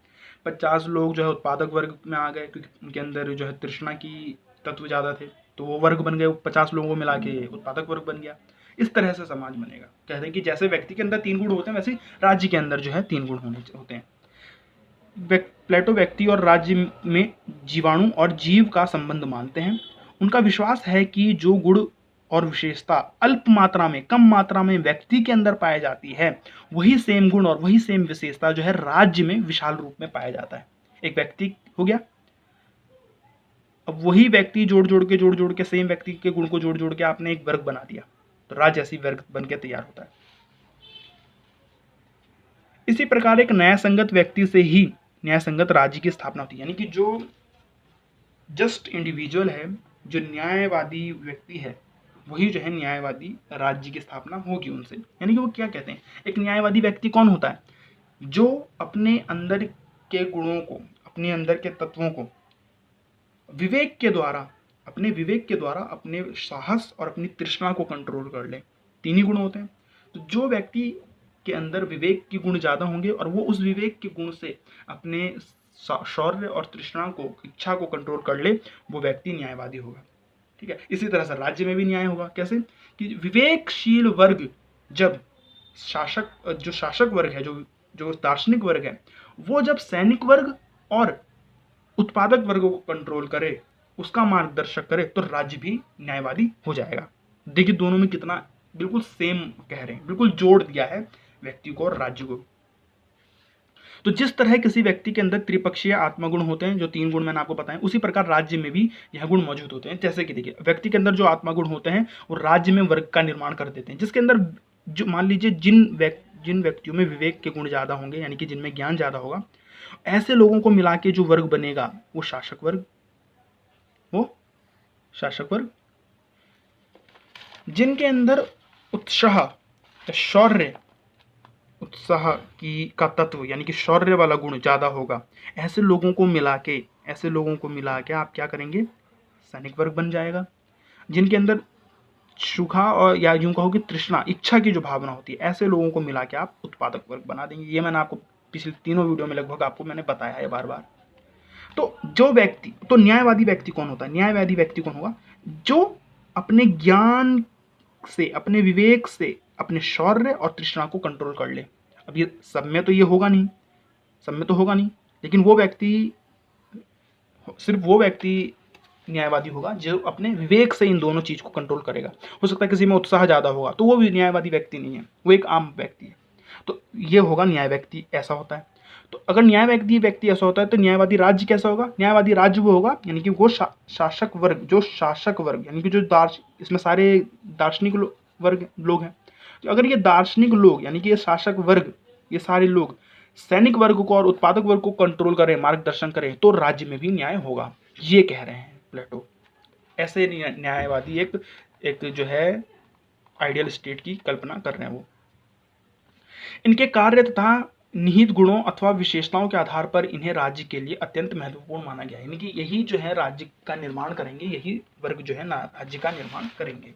50 लोग जो है उत्पादक वर्ग में आ गए क्योंकि उनके अंदर जो है तृष्णा की तत्व ज़्यादा थे, तो वो वर्ग बन गए, 50 लोगों को मिला के उत्पादक वर्ग बन गया। इस तरह से समाज बनेगा। कहते हैं कि जैसे व्यक्ति के अंदर 3 गुण होते हैं वैसे राज्य के अंदर जो है 3 गुण होते हैं। प्लेटो व्यक्ति और राज्य में जीवाणु और जीव का संबंध मानते हैं। उनका विश्वास है कि जो गुण और विशेषता अल्प मात्रा में, कम मात्रा में व्यक्ति के अंदर पाई जाती है, वही सेम गुण और वही सेम विशेषता जो है राज्य में विशाल रूप में पाया जाता है। एक व्यक्ति हो गया, अब वही व्यक्ति जोड़ जोड़ के सेम व्यक्ति के गुण को जोड़ जोड़ के आपने एक वर्ग बना दिया, तो राज्य ऐसी वर्ग बन के तैयार होता है। इसी प्रकार एक न्याय संगत व्यक्ति से ही न्याय संगत राज्य की स्थापना होती है। यानी कि जो जस्ट इंडिविजुअल है, जो न्यायवादी व्यक्ति है, वही जो है न्यायवादी राज्य की स्थापना होगी उनसे। यानी कि वो क्या कहते हैं, एक न्यायवादी व्यक्ति कौन होता है? जो अपने अंदर के गुणों को, अपने अंदर के तत्वों को विवेक के द्वारा, अपने साहस और अपनी तृष्णा को कंट्रोल कर ले। 3 ही गुण होते हैं। तो जो व्यक्ति के अंदर विवेक के गुण ज्यादा होंगे और वो उस विवेक के गुण से अपने शौर्य और तृष्णा को, इच्छा को कंट्रोल कर ले, वो व्यक्ति न्यायवादी होगा। ठीक है। इसी तरह से राज्य में भी न्याय होगा। कैसे? कि विवेकशील वर्ग जब जो शासक वर्ग है, जो दार्शनिक वर्ग है, वो जब सैनिक वर्ग और उत्पादक वर्ग को कंट्रोल करे, उसका मार्गदर्शक करे, तो राज्य भी न्यायवादी हो जाएगा। देखिए दोनों में कितना बिल्कुल सेम कह रहे हैं, बिल्कुल जोड़ दिया है व्यक्ति को और राज्य को। तो जिस तरह किसी व्यक्ति के अंदर त्रिपक्षीय आत्मगुण होते हैं, जो 3 गुण मैंने आपको बताए, उसी प्रकार राज्य में भी यह गुण मौजूद होते हैं। जैसे कि देखिए व्यक्ति के अंदर जो आत्मगुण होते हैं वो राज्य में वर्ग का निर्माण कर देते हैं। जिसके अंदर जो मान लीजिए जिन व्यक्तियों में विवेक के गुण ज्यादा होंगे, यानी कि जिनमें ज्ञान ज्यादा होगा, ऐसे लोगों को मिला के जो वर्ग बनेगा वो शासक वर्ग। जिनके अंदर उत्साह का तत्व, यानी कि शौर्य वाला गुण ज्यादा होगा, ऐसे लोगों को मिला के आप क्या करेंगे? सैनिक वर्ग बन जाएगा। जिनके अंदर सूखा और या यूं कहो कि तृष्णा, इच्छा की जो भावना होती है, ऐसे लोगों को मिला के आप उत्पादक वर्ग बना देंगे। ये मैंने आपको पिछले 3 वीडियो में लगभग आपको मैंने बताया है बार बार। तो न्यायवादी व्यक्ति कौन होता है? न्यायवादी व्यक्ति कौन होगा? जो अपने ज्ञान से, अपने विवेक से, अपने शौर्य और तृष्णा को कंट्रोल कर ले। अब ये सब में तो होगा नहीं, लेकिन सिर्फ वो व्यक्ति न्यायवादी होगा जो अपने विवेक से इन दोनों चीज को कंट्रोल करेगा। हो सकता है किसी में उत्साह ज्यादा होगा तो वो भी न्यायवादी व्यक्ति नहीं है, वो एक आम व्यक्ति है। तो ये होगा न्याय व्यक्ति, ऐसा होता है। तो अगर न्यायवादी व्यक्ति ऐसा होता है तो न्यायवादी राज्य कैसा होगा? न्यायवादी राज्य वो होगा, यानी कि वो शासक वर्ग, यानी कि जो इसमें सारे दार्शनिक वर्ग लोग हैं। तो अगर ये दार्शनिक लोग, यानी कि ये शासक वर्ग, ये सारे लोग सैनिक वर्ग को और उत्पादक वर्ग को कंट्रोल करें, मार्गदर्शन करें, तो राज्य में भी न्याय होगा, ये कह रहे हैं प्लेटो। ऐसे न्यायवादी एक जो है आइडियल स्टेट की कल्पना कर रहे हैं वो। इनके कार्य तथा निहित गुणों अथवा विशेषताओं के आधार पर इन्हें राज्य के लिए अत्यंत महत्वपूर्ण माना गया है। यानी कि यही जो है राज्य का निर्माण करेंगे, यही वर्ग जो है राज्य का निर्माण करेंगे।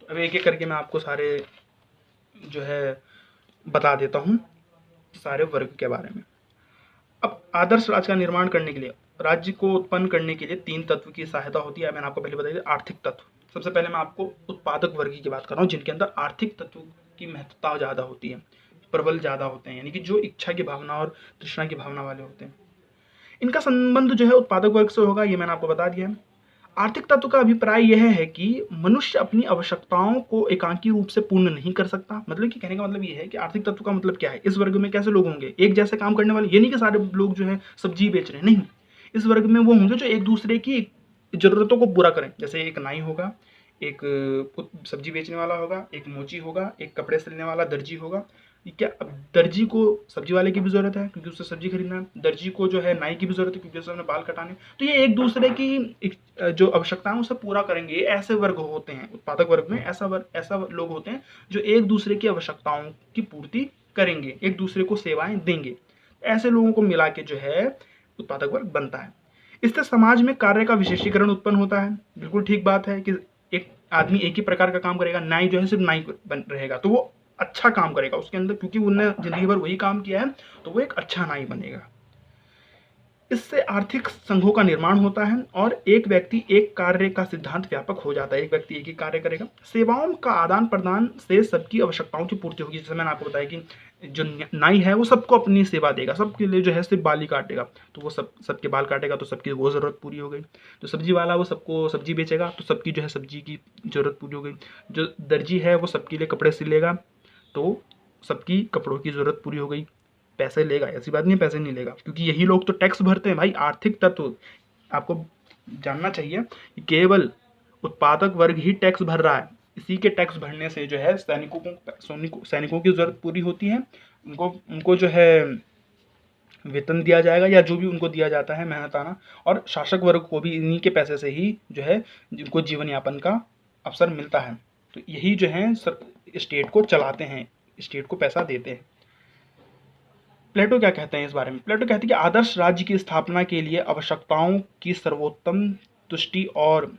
तो अब एक एक करके मैं आपको सारे जो है बता देता हूँ। सारे वर्ग के बारे में। अब आदर्श राज्य का निर्माण करने के लिए, राज्य को उत्पन्न करने के लिए 3 तत्व की सहायता होती है। मैंने आपको पहले बताया आर्थिक तत्व। सबसे पहले मैं आपको उत्पादक वर्ग की बात कर रहा हूँ, जिनके अंदर आर्थिक तत्व की महत्वता ज़्यादा होती है, प्रबल ज़्यादा होते हैं, यानी कि जो इच्छा की भावना और तृष्णा की भावना वाले होते हैं। इनका संबंध जो है उत्पादक वर्ग से होगा, ये मैंने आपको बता दिया है। आर्थिक तत्व का अभिप्राय यह है कि मनुष्य अपनी आवश्यकताओं को एकांकी रूप से पूर्ण नहीं कर सकता। मतलब कि कहने का मतलब ये है कि आर्थिक तत्व का मतलब क्या है, इस वर्ग में कैसे लोग होंगे, एक जैसे काम करने वाले। ये नहीं कि सारे लोग जो है सब्जी बेच रहे हैं, नहीं। इस वर्ग में वो होंगे जो एक दूसरे की जरूरतों को पूरा करें। जैसे एक नाई होगा, एक सब्जी बेचने वाला होगा, एक मोची होगा, एक कपड़े सिलने वाला दर्जी होगा। क्या अब दर्जी को सब्जी वाले की भी जरूरत है क्योंकि उससे सब्जी खरीदना है, दर्जी को जो है नाई की भी जरूरत है क्योंकि उससे बाल कटाने। तो ये एक दूसरे की जो आवश्यकताएं उसे पूरा करेंगे। ये ऐसे वर्ग होते हैं उत्पादक वर्ग में, ऐसा लोग होते हैं जो एक दूसरे की आवश्यकताओं की पूर्ति करेंगे, एक दूसरे को सेवाएं देंगे। ऐसे लोगों को मिला के जो है उत्पादक वर्ग बनता है। इससे समाज में कार्य का विशेषीकरण उत्पन्न होता है। बिल्कुल ठीक बात है कि एक आदमी एक ही प्रकार का काम करेगा, नाई जो है सिर्फ नाई बन रहेगा तो वो अच्छा काम करेगा उसके अंदर, क्योंकि उन्होंने जिंदगी भर वही काम किया है, तो वो एक अच्छा नाई बनेगा। इससे आर्थिक संघों का निर्माण होता है और एक व्यक्ति एक कार्य का सिद्धांत व्यापक हो जाता है। एक व्यक्ति एक ही कार्य करेगा। सेवाओं का आदान प्रदान से सबकी आवश्यकताओं की पूर्ति होगी। जैसे मैंने आपको बताया कि जो नाई है वो सबको अपनी सेवा देगा, सबके लिए जो है सिर्फ बाल ही काटेगा, तो वो सबके बाल काटेगा तो सबकी वो जरूरत पूरी हो गई। जो सब्जी वाला वो सबको सब्जी बेचेगा तो सबकी जो है सब्जी की जरूरत पूरी हो गई। जो दर्जी है वो सबके लिए कपड़े सिलेगा तो सबकी कपड़ों की जरूरत पूरी हो गई। पैसे लेगा, ऐसी बात नहीं पैसे नहीं लेगा, क्योंकि यही लोग तो टैक्स भरते हैं भाई। आर्थिक तत्व आपको जानना चाहिए कि केवल उत्पादक वर्ग ही टैक्स भर रहा है। इसी के टैक्स भरने से जो है सैनिकों की जरूरत पूरी होती है। उनको जो है वेतन दिया जाएगा या जो भी उनको दिया जाता है मेहनताना, और शासक वर्ग को भी इन्हीं के पैसे से ही जो है उनको जीवन यापन का अवसर मिलता है। तो यही जो है स्टेट को चलाते हैं, स्टेट को पैसा देते हैं। प्लेटो क्या कहते हैं इस बारे में? प्लेटो कहते हैं कि आदर्श राज्य की स्थापना के लिए आवश्यकताओं की सर्वोत्तम तुष्टि और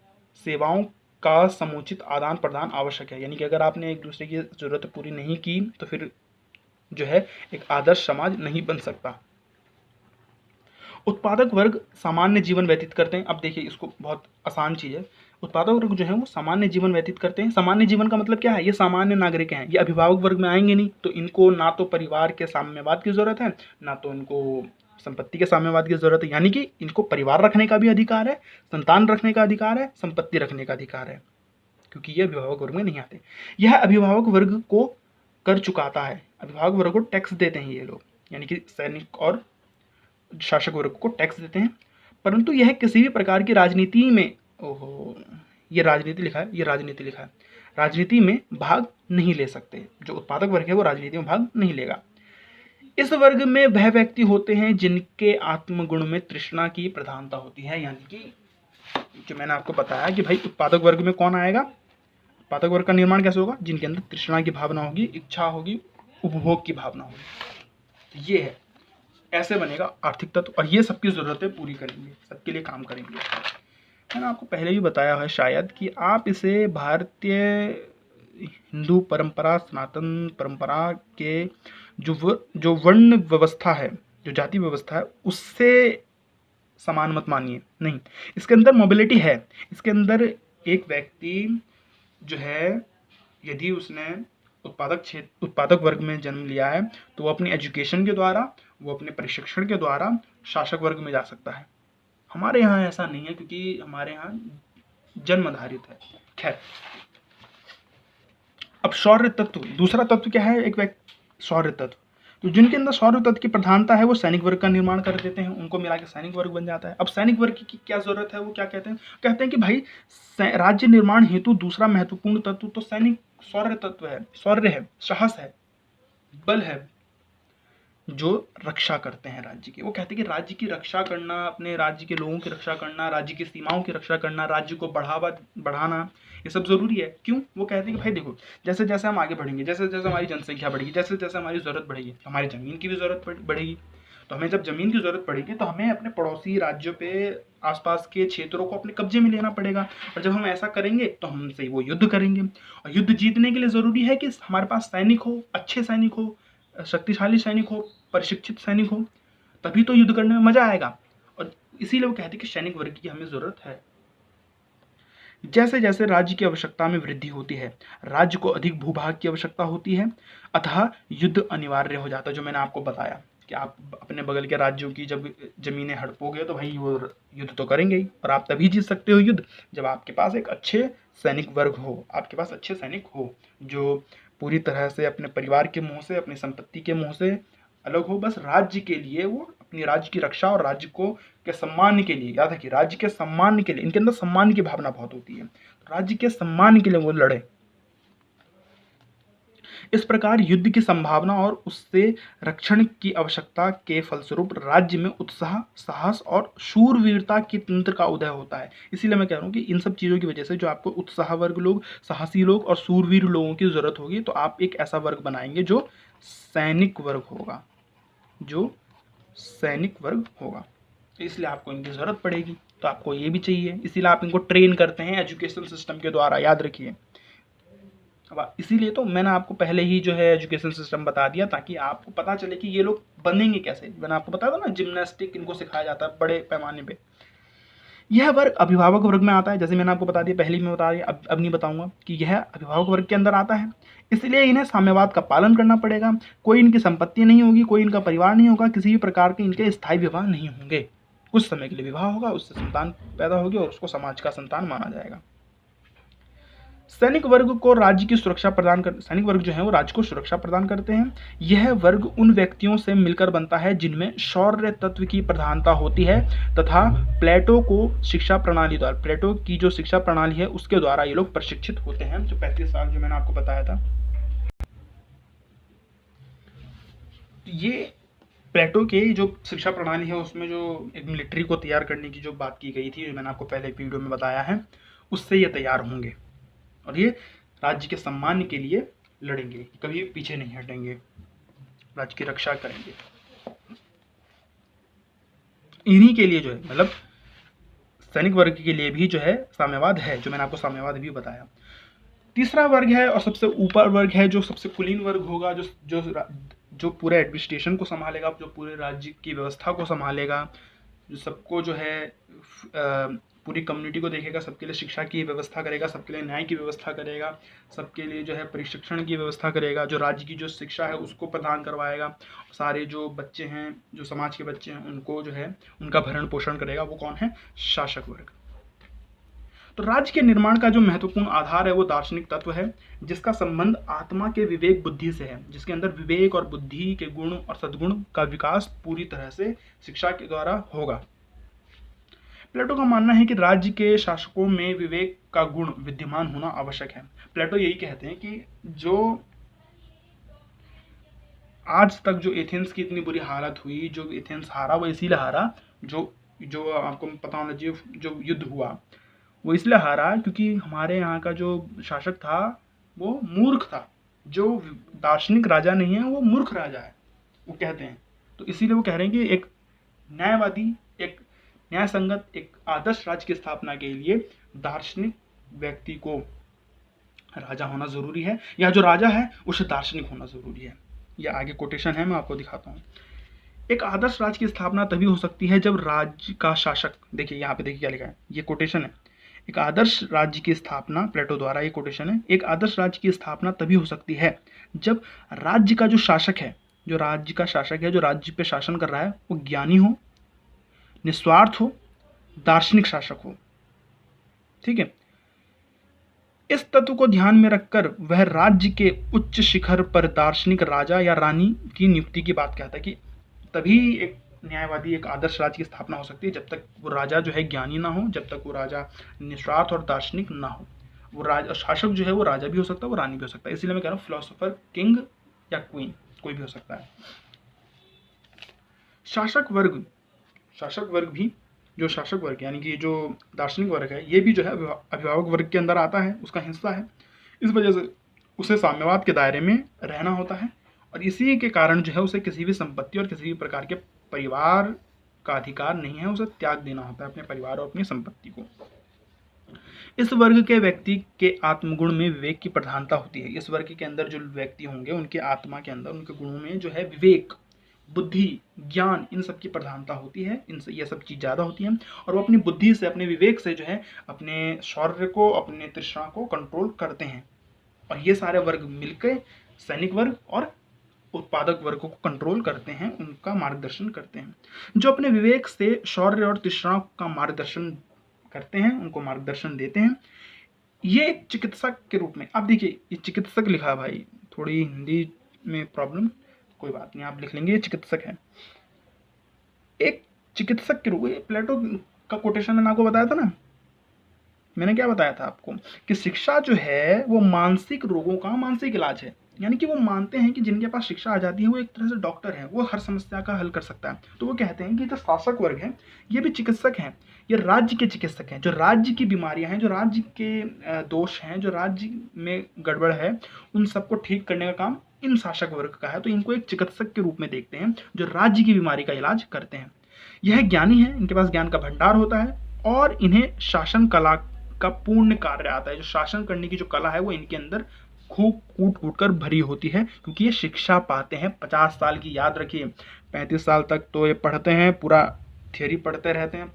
सेवाओं का समुचित आदान प्रदान आवश्यक है। यानी कि अगर आपने एक दूसरे की जरूरत पूरी नहीं की तो फिर जो है एक आदर्श समाज नहीं बन सकता। उत्पादक वर्ग सामान्य जीवन व्यतीत करते हैं। अब देखिए इसको बहुत आसान चीज़ है। उत्पादक वर्ग जो है वो सामान्य जीवन व्यतीत करते हैं। सामान्य जीवन का मतलब क्या है? ये सामान्य नागरिक हैं, ये अभिभावक वर्ग में आएंगे नहीं, तो इनको ना तो परिवार के साम्यवाद की जरूरत है, ना तो इनको संपत्ति के साम्यवाद की जरूरत है। यानी कि इनको परिवार रखने का भी अधिकार है, संतान रखने का अधिकार है, संपत्ति रखने का अधिकार है, क्योंकि ये अभिभावक वर्ग में नहीं आते। यह अभिभावक वर्ग को कर चुकाता है, अभिभावक वर्ग को टैक्स देते हैं ये लोग, यानी कि सैनिक और शासक वर्ग को टैक्स देते हैं। परंतु यह किसी भी प्रकार की राजनीति में, ओहो ये राजनीति लिखा है, ये राजनीति लिखा है, राजनीति में भाग नहीं ले सकते। जो उत्पादक वर्ग है वो राजनीति में भाग नहीं लेगा। इस वर्ग में वह व्यक्ति होते हैं जिनके आत्मगुण में तृष्णा की प्रधानता होती है। यानी कि जो मैंने आपको बताया कि भाई उत्पादक वर्ग में कौन आएगा, उत्पादक वर्ग का निर्माण कैसे होगा? जिनके अंदर तृष्णा की भावना होगी, इच्छा होगी, उपभोग की भावना होगी। तो ये है, ऐसे बनेगा आर्थिक तत्व, और ये सबकी जरूरतें पूरी करेंगे, सबके लिए काम करेंगे। मैंने आपको पहले भी बताया है शायद कि आप इसे भारतीय हिंदू परंपरा, सनातन परंपरा के जो वर्ण व्यवस्था है, जो जाति व्यवस्था है, उससे समान मत मानिए। नहीं, इसके अंदर मोबिलिटी है। इसके अंदर एक व्यक्ति जो है यदि उसने उत्पादक वर्ग में जन्म लिया है तो वो अपनी एजुकेशन के द्वारा, वो अपने प्रशिक्षण के द्वारा शासक वर्ग में जा सकता है। हमारे यहाँ ऐसा नहीं है, क्योंकि हमारे यहाँ जन्म आधारित है। खैर, अब शौर्य तत्व, दूसरा तत्व क्या है? एक व्यक्ति शौर्य तत्व, तो जिनके अंदर शौर्य तत्व की प्रधानता है वो सैनिक वर्ग का निर्माण कर देते हैं, उनको मिला के सैनिक वर्ग बन जाता है। अब सैनिक वर्ग की क्या जरूरत है? वो क्या कहते हैं? कहते हैं कि भाई राज्य निर्माण हेतु दूसरा महत्वपूर्ण तत्व तो सैनिक शौर्य तत्व है, शौर्य है, साहस है, बल है, जो रक्षा करते हैं राज्य की। वो कहते हैं कि राज्य की रक्षा करना, अपने राज्य के लोगों की रक्षा करना, राज्य की सीमाओं की रक्षा करना, राज्य को बढ़ाना, ये सब जरूरी है। क्यों? वो कहते हैं कि भाई देखो, जैसे जैसे हम आगे बढ़ेंगे, जैसे जैसे हमारी जनसंख्या बढ़ेगी, जैसे जैसे हमारी जरूरत बढ़ेगी, तो हमारी जमीन की भी जरूरत बढ़ेगी। तो हमें जब जमीन की जरूरत पड़ेगी तो हमें अपने पड़ोसी राज्यों पे, आसपास के क्षेत्रों को अपने कब्जे में लेना पड़ेगा। और जब हम ऐसा करेंगे तो हमसे वो युद्ध करेंगे, और युद्ध जीतने के लिए जरूरी है कि हमारे पास सैनिक हो, अच्छे सैनिक हो, शक्तिशाली सैनिक हो, प्रशिक्षित सैनिक हो, तभी तो युद्ध करने में मजा आएगा। और इसीलिए वो कहते हैं कि सैनिक वर्ग की हमें जरूरत है। जैसे जैसे राज्य की आवश्यकता में वृद्धि होती है, राज्य को अधिक भूभाग की आवश्यकता होती है, अतः युद्ध अनिवार्य हो जाता है। जो मैंने आपको बताया कि आप अपने बगल के राज्यों की जब जमीनें हड़पोगे तो भाई वो युद्ध तो करेंगे ही, और आप तभी जीत सकते हो युद्ध जब आपके पास एक अच्छे सैनिक वर्ग हो, आपके पास अच्छे सैनिक हो जो पूरी तरह से अपने परिवार के मुंह से, अपनी संपत्ति के मुंह से अलग हो, बस राज्य के लिए वो अपनी राज्य की रक्षा और राज्य को के सम्मान के लिए, याद रखिए राज्य के सम्मान के लिए, इनके अंदर सम्मान की भावना बहुत होती है, तो राज्य के सम्मान के लिए वो लड़े। इस प्रकार युद्ध की संभावना और उससे रक्षण की आवश्यकता के फलस्वरूप राज्य में उत्साह, साहस और शूरवीरता की तंत्र का उदय होता है। इसीलिए मैं कह रहा हूँ कि इन सब चीज़ों की वजह से जो आपको उत्साह वर्ग लोग, साहसी लोग और शूरवीर लोगों की जरूरत होगी, तो आप एक ऐसा वर्ग बनाएंगे जो सैनिक वर्ग होगा, जो सैनिक वर्ग होगा। इसलिए आपको इनकी जरूरत पड़ेगी, तो आपको ये भी चाहिए, इसीलिए आप इनको ट्रेन करते हैं एजुकेशन सिस्टम के द्वारा, याद रखिए। अब इसीलिए तो मैंने आपको पहले ही जो है एजुकेशन सिस्टम बता दिया, ताकि आपको पता चले कि ये लोग बनेंगे कैसे। मैंने आपको बताया था ना, जिम्नास्टिक इनको सिखाया जाता है बड़े पैमाने पे। यह वर्ग अभिभावक वर्ग में आता है, जैसे मैंने आपको बता दिया, पहले ही मैं बता दिया, अब नहीं बताऊंगा कि यह अभिभावक वर्ग के अंदर आता है। इसलिए इन्हें साम्यवाद का पालन करना पड़ेगा। कोई इनकी संपत्ति नहीं होगी, कोई इनका परिवार नहीं होगा, किसी भी प्रकार के इनके स्थायी विवाह नहीं होंगे। कुछ समय के लिए विवाह होगा, उससे संतान पैदा होगी और उसको समाज का संतान माना जाएगा। सैनिक वर्ग को राज्य की सुरक्षा प्रदान कर, सैनिक वर्ग जो है वो राज्य को सुरक्षा प्रदान करते हैं। यह वर्ग उन व्यक्तियों से मिलकर बनता है जिनमें शौर्य तत्व की प्रधानता होती है तथा प्लेटो को शिक्षा प्रणाली द्वारा, प्लेटो की जो शिक्षा प्रणाली है उसके द्वारा ये लोग प्रशिक्षित होते हैं। जो 35 साल जो मैंने आपको बताया था, ये प्लेटो के जो शिक्षा प्रणाली है उसमें जो एक मिलिट्री को तैयार करने की जो बात की गई थी, जो मैंने आपको पहले वीडियो में बताया है, उससे ये तैयार होंगे और ये राज्य के सम्मान के लिए लड़ेंगे, कभी पीछे नहीं हटेंगे, राज्य की रक्षा करेंगे। इन्हीं के लिए जो है, मतलब सैनिक वर्ग के लिए भी जो है साम्यवाद है, जो मैंने आपको साम्यवाद भी बताया। तीसरा वर्ग है और सबसे ऊपर वर्ग है, जो सबसे कुलीन वर्ग होगा, जो जो जो पूरे एडमिनिस्ट्रेशन को संभालेगा, जो पूरे राज्य की व्यवस्था को संभालेगा, जो सबको जो है पूरी कम्युनिटी को देखेगा, सबके लिए शिक्षा की व्यवस्था करेगा, सबके लिए न्याय की व्यवस्था करेगा, सबके लिए जो है प्रशिक्षण की व्यवस्था करेगा, जो राज्य की जो शिक्षा है उसको प्रदान करवाएगा, सारे जो बच्चे हैं, जो समाज के बच्चे हैं, उनको जो है उनका भरण पोषण करेगा, वो कौन है? शासक वर्ग। तो राज्य के निर्माण का जो महत्वपूर्ण आधार है वो दार्शनिक तत्व है, जिसका संबंध आत्मा के विवेक बुद्धि से है, जिसके अंदर विवेक और बुद्धि के गुण और सद्गुण का विकास पूरी तरह से शिक्षा के द्वारा होगा। प्लेटो का मानना है कि राज्य के शासकों में विवेक का गुण विद्यमान होना आवश्यक है। प्लेटो यही कहते हैं कि जो आज तक जो एथेंस की इतनी बुरी हालत हुई, जो एथेंस हारा वो इसीलिए हारा, जो जो आपको पता होना चाहिए, जो युद्ध हुआ वो इसलिए हारा क्योंकि हमारे यहाँ का जो शासक था वो मूर्ख था, जो दार्शनिक राजा नहीं है वो मूर्ख राजा है, वो कहते हैं। तो इसीलिए वो कह रहे हैं कि एक न्यायवादी, एक न्याय संगत, एक आदर्श राज्य की स्थापना के लिए दार्शनिक व्यक्ति को राजा होना जरूरी है, या जो राजा है उसे दार्शनिक होना जरूरी है। यह आगे कोटेशन है, मैं आपको दिखाता हूँ। एक आदर्श राज्य की स्थापना तभी हो सकती है जब राज्य का शासक, देखिए यहाँ पे देखिए क्या लिखा है, ये कोटेशन है। एक आदर्श राज्य की स्थापना, प्लेटो द्वारा ये कोटेशन है, एक आदर्श राज्य की स्थापना तभी हो सकती है जब राज्य का जो शासक है, जो राज्य का शासक है, जो राज्य पे शासन कर रहा है, वो ज्ञानी हो, निस्वार्थ हो, दार्शनिक शासक हो। ठीक है, इस तत्व को ध्यान में रखकर वह राज्य के उच्च शिखर पर दार्शनिक राजा या रानी की नियुक्ति की बात कहता है कि तभी एक न्यायवादी, एक आदर्श राज्य की स्थापना हो सकती है जब तक वो राजा जो है ज्ञानी ना हो, जब तक वो राजा निस्वार्थ और दार्शनिक ना हो। वो राजा, शासक जो है वो राजा भी हो सकता है, वो रानी भी हो सकता है। इसीलिए मैं कह रहा हूँ फिलोसोफर, किंग या क्वीन, कोई भी हो सकता है। शासक वर्ग भी, जो शासक वर्ग यानी कि जो दार्शनिक वर्ग है, ये भी जो है अभिभावक वर्ग के अंदर आता है, उसका हिस्सा है। इस वजह से उसे साम्यवाद के दायरे में रहना होता है और इसी के कारण जो है उसे किसी भी संपत्ति और किसी भी प्रकार के परिवार का अधिकार नहीं है, उसे त्याग देना होता है अपने परिवार और अपनी संपत्ति को। इस वर्ग के व्यक्ति के आत्मगुण में विवेक की प्रधानता होती है। इस वर्ग के अंदर जो व्यक्ति होंगे उनके आत्मा के अंदर, उनके गुणों में जो है विवेक, बुद्धि, ज्ञान, इन सब की प्रधानता होती है, ये सब चीज़ ज़्यादा होती है। और वो अपनी बुद्धि से, अपने विवेक से जो है अपने शौर्य को, अपने तृष्णा को कंट्रोल करते हैं। और ये सारे वर्ग मिलकर सैनिक वर्ग और उत्पादक वर्ग को कंट्रोल करते हैं, उनका मार्गदर्शन करते हैं। जो अपने विवेक से शौर्य और तृष्णा का मार्गदर्शन करते हैं, उनको मार्गदर्शन देते हैं। ये एक चिकित्सक के रूप में, आप देखिए ये चिकित्सक लिखा है भाई, थोड़ी हिंदी में प्रॉब्लम, कोई बात नहीं, आप लिख लेंगे ये चिकित्सक है। एक चिकित्सक के रूप में, प्लेटो का कोटेशन मैंने आपको बताया था ना, मैंने क्या बताया था आपको कि शिक्षा जो है वो मानसिक रोगों का मानसिक इलाज है। यानी कि वो मानते हैं कि जिनके पास शिक्षा आ जाती है वो एक तरह से डॉक्टर है, वो हर समस्या का हल कर सकता है। तो वो कहते हैं कि जो शासक वर्ग है ये भी चिकित्सक हैं, ये राज्य के चिकित्सक हैं। जो राज्य की बीमारियां हैं, जो राज्य के दोष हैं, जो राज्य में गड़बड़ है, उन सबको ठीक करने का काम इन शासक वर्ग का है। तो इनको एक चिकित्सक के रूप में देखते हैं जो राज्य की बीमारी का इलाज करते हैं। यह ज्ञानी है, इनके पास ज्ञान का भंडार होता है और इन्हें शासन कला का पूर्ण कार्य आता है। जो शासन करने की जो कला है वो इनके अंदर खूब कूट कूट कर भरी होती है, क्योंकि ये शिक्षा पाते हैं 50 साल की। याद रखिए 35 साल तक तो ये पढ़ते हैं, पूरा थियोरी पढ़ते रहते हैं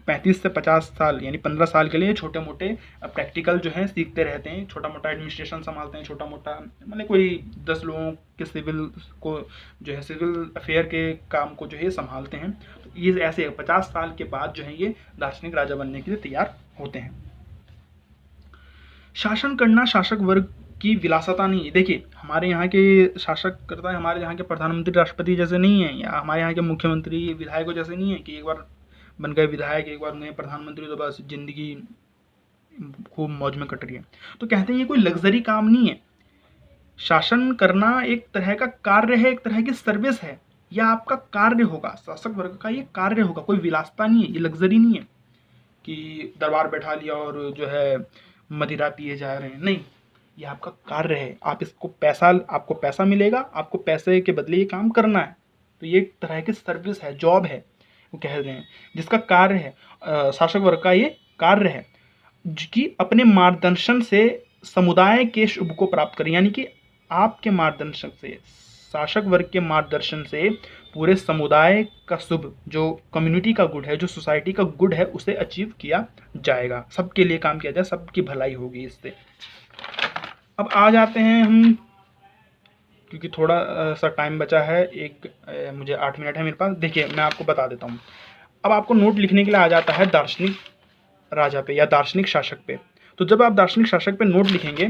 35 से 50 साल यानी 15 साल के लिए छोटे मोटे प्रैक्टिकल जो है सीखते रहते हैं। छोटा मोटा एडमिनिस्ट्रेशन संभालते हैं, छोटा मोटा मतलब कोई 10 लोगों के सिविल को जो है सिविल अफेयर के काम को जो है संभालते हैं। तो ये ऐसे 50 साल के बाद जो है ये दार्शनिक राजा बनने के लिए तैयार होते हैं। शासन करना शासक वर्ग की विलासता नहीं है। देखिए हमारे यहाँ के शासक करता है, हमारे यहाँ के प्रधानमंत्री राष्ट्रपति जैसे नहीं है, या हमारे यहाँ के मुख्यमंत्री विधायकों जैसे नहीं है कि एक बार बन गए विधायक, एक बार बन प्रधानमंत्री तो बस जिंदगी खूब मौज में कट रही है। तो कहते हैं ये कोई लग्जरी काम नहीं है। शासन करना एक तरह का कार्य है, एक तरह की सर्विस है, यह आपका कार्य होगा, शासक वर्ग का ये कार्य होगा, कोई विलासता नहीं है, ये लग्जरी नहीं है कि दरबार बैठा लिया और जो है मदिरा पिए जा रहे हैं, नहीं, ये आपका कार्य है। आप इसको आपको पैसा मिलेगा, आपको पैसे के बदले ये काम करना है। तो ये एक तरह की सर्विस है, जॉब है, वो कह रहे हैं, जिसका कार्य है शासक वर्ग का ये कार्य है कि अपने मार्गदर्शन से समुदाय के शुभ को प्राप्त करें। यानी कि आपके मार्गदर्शन से, शासक वर्ग के मार्गदर्शन से पूरे समुदाय का शुभ, जो कम्युनिटी का गुड है, जो सोसाइटी का गुड है, उसे अचीव किया जाएगा, सबके लिए काम किया जाए, सबकी भलाई होगी इससे। अब आ जाते हैं हम, क्योंकि थोड़ा सा टाइम बचा है, मुझे 8 मिनट है मेरे पास। देखिए मैं आपको बता देता हूँ। अब आपको नोट लिखने के लिए आ जाता है दार्शनिक राजा पे या दार्शनिक शासक पे। तो जब आप दार्शनिक शासक पे नोट लिखेंगे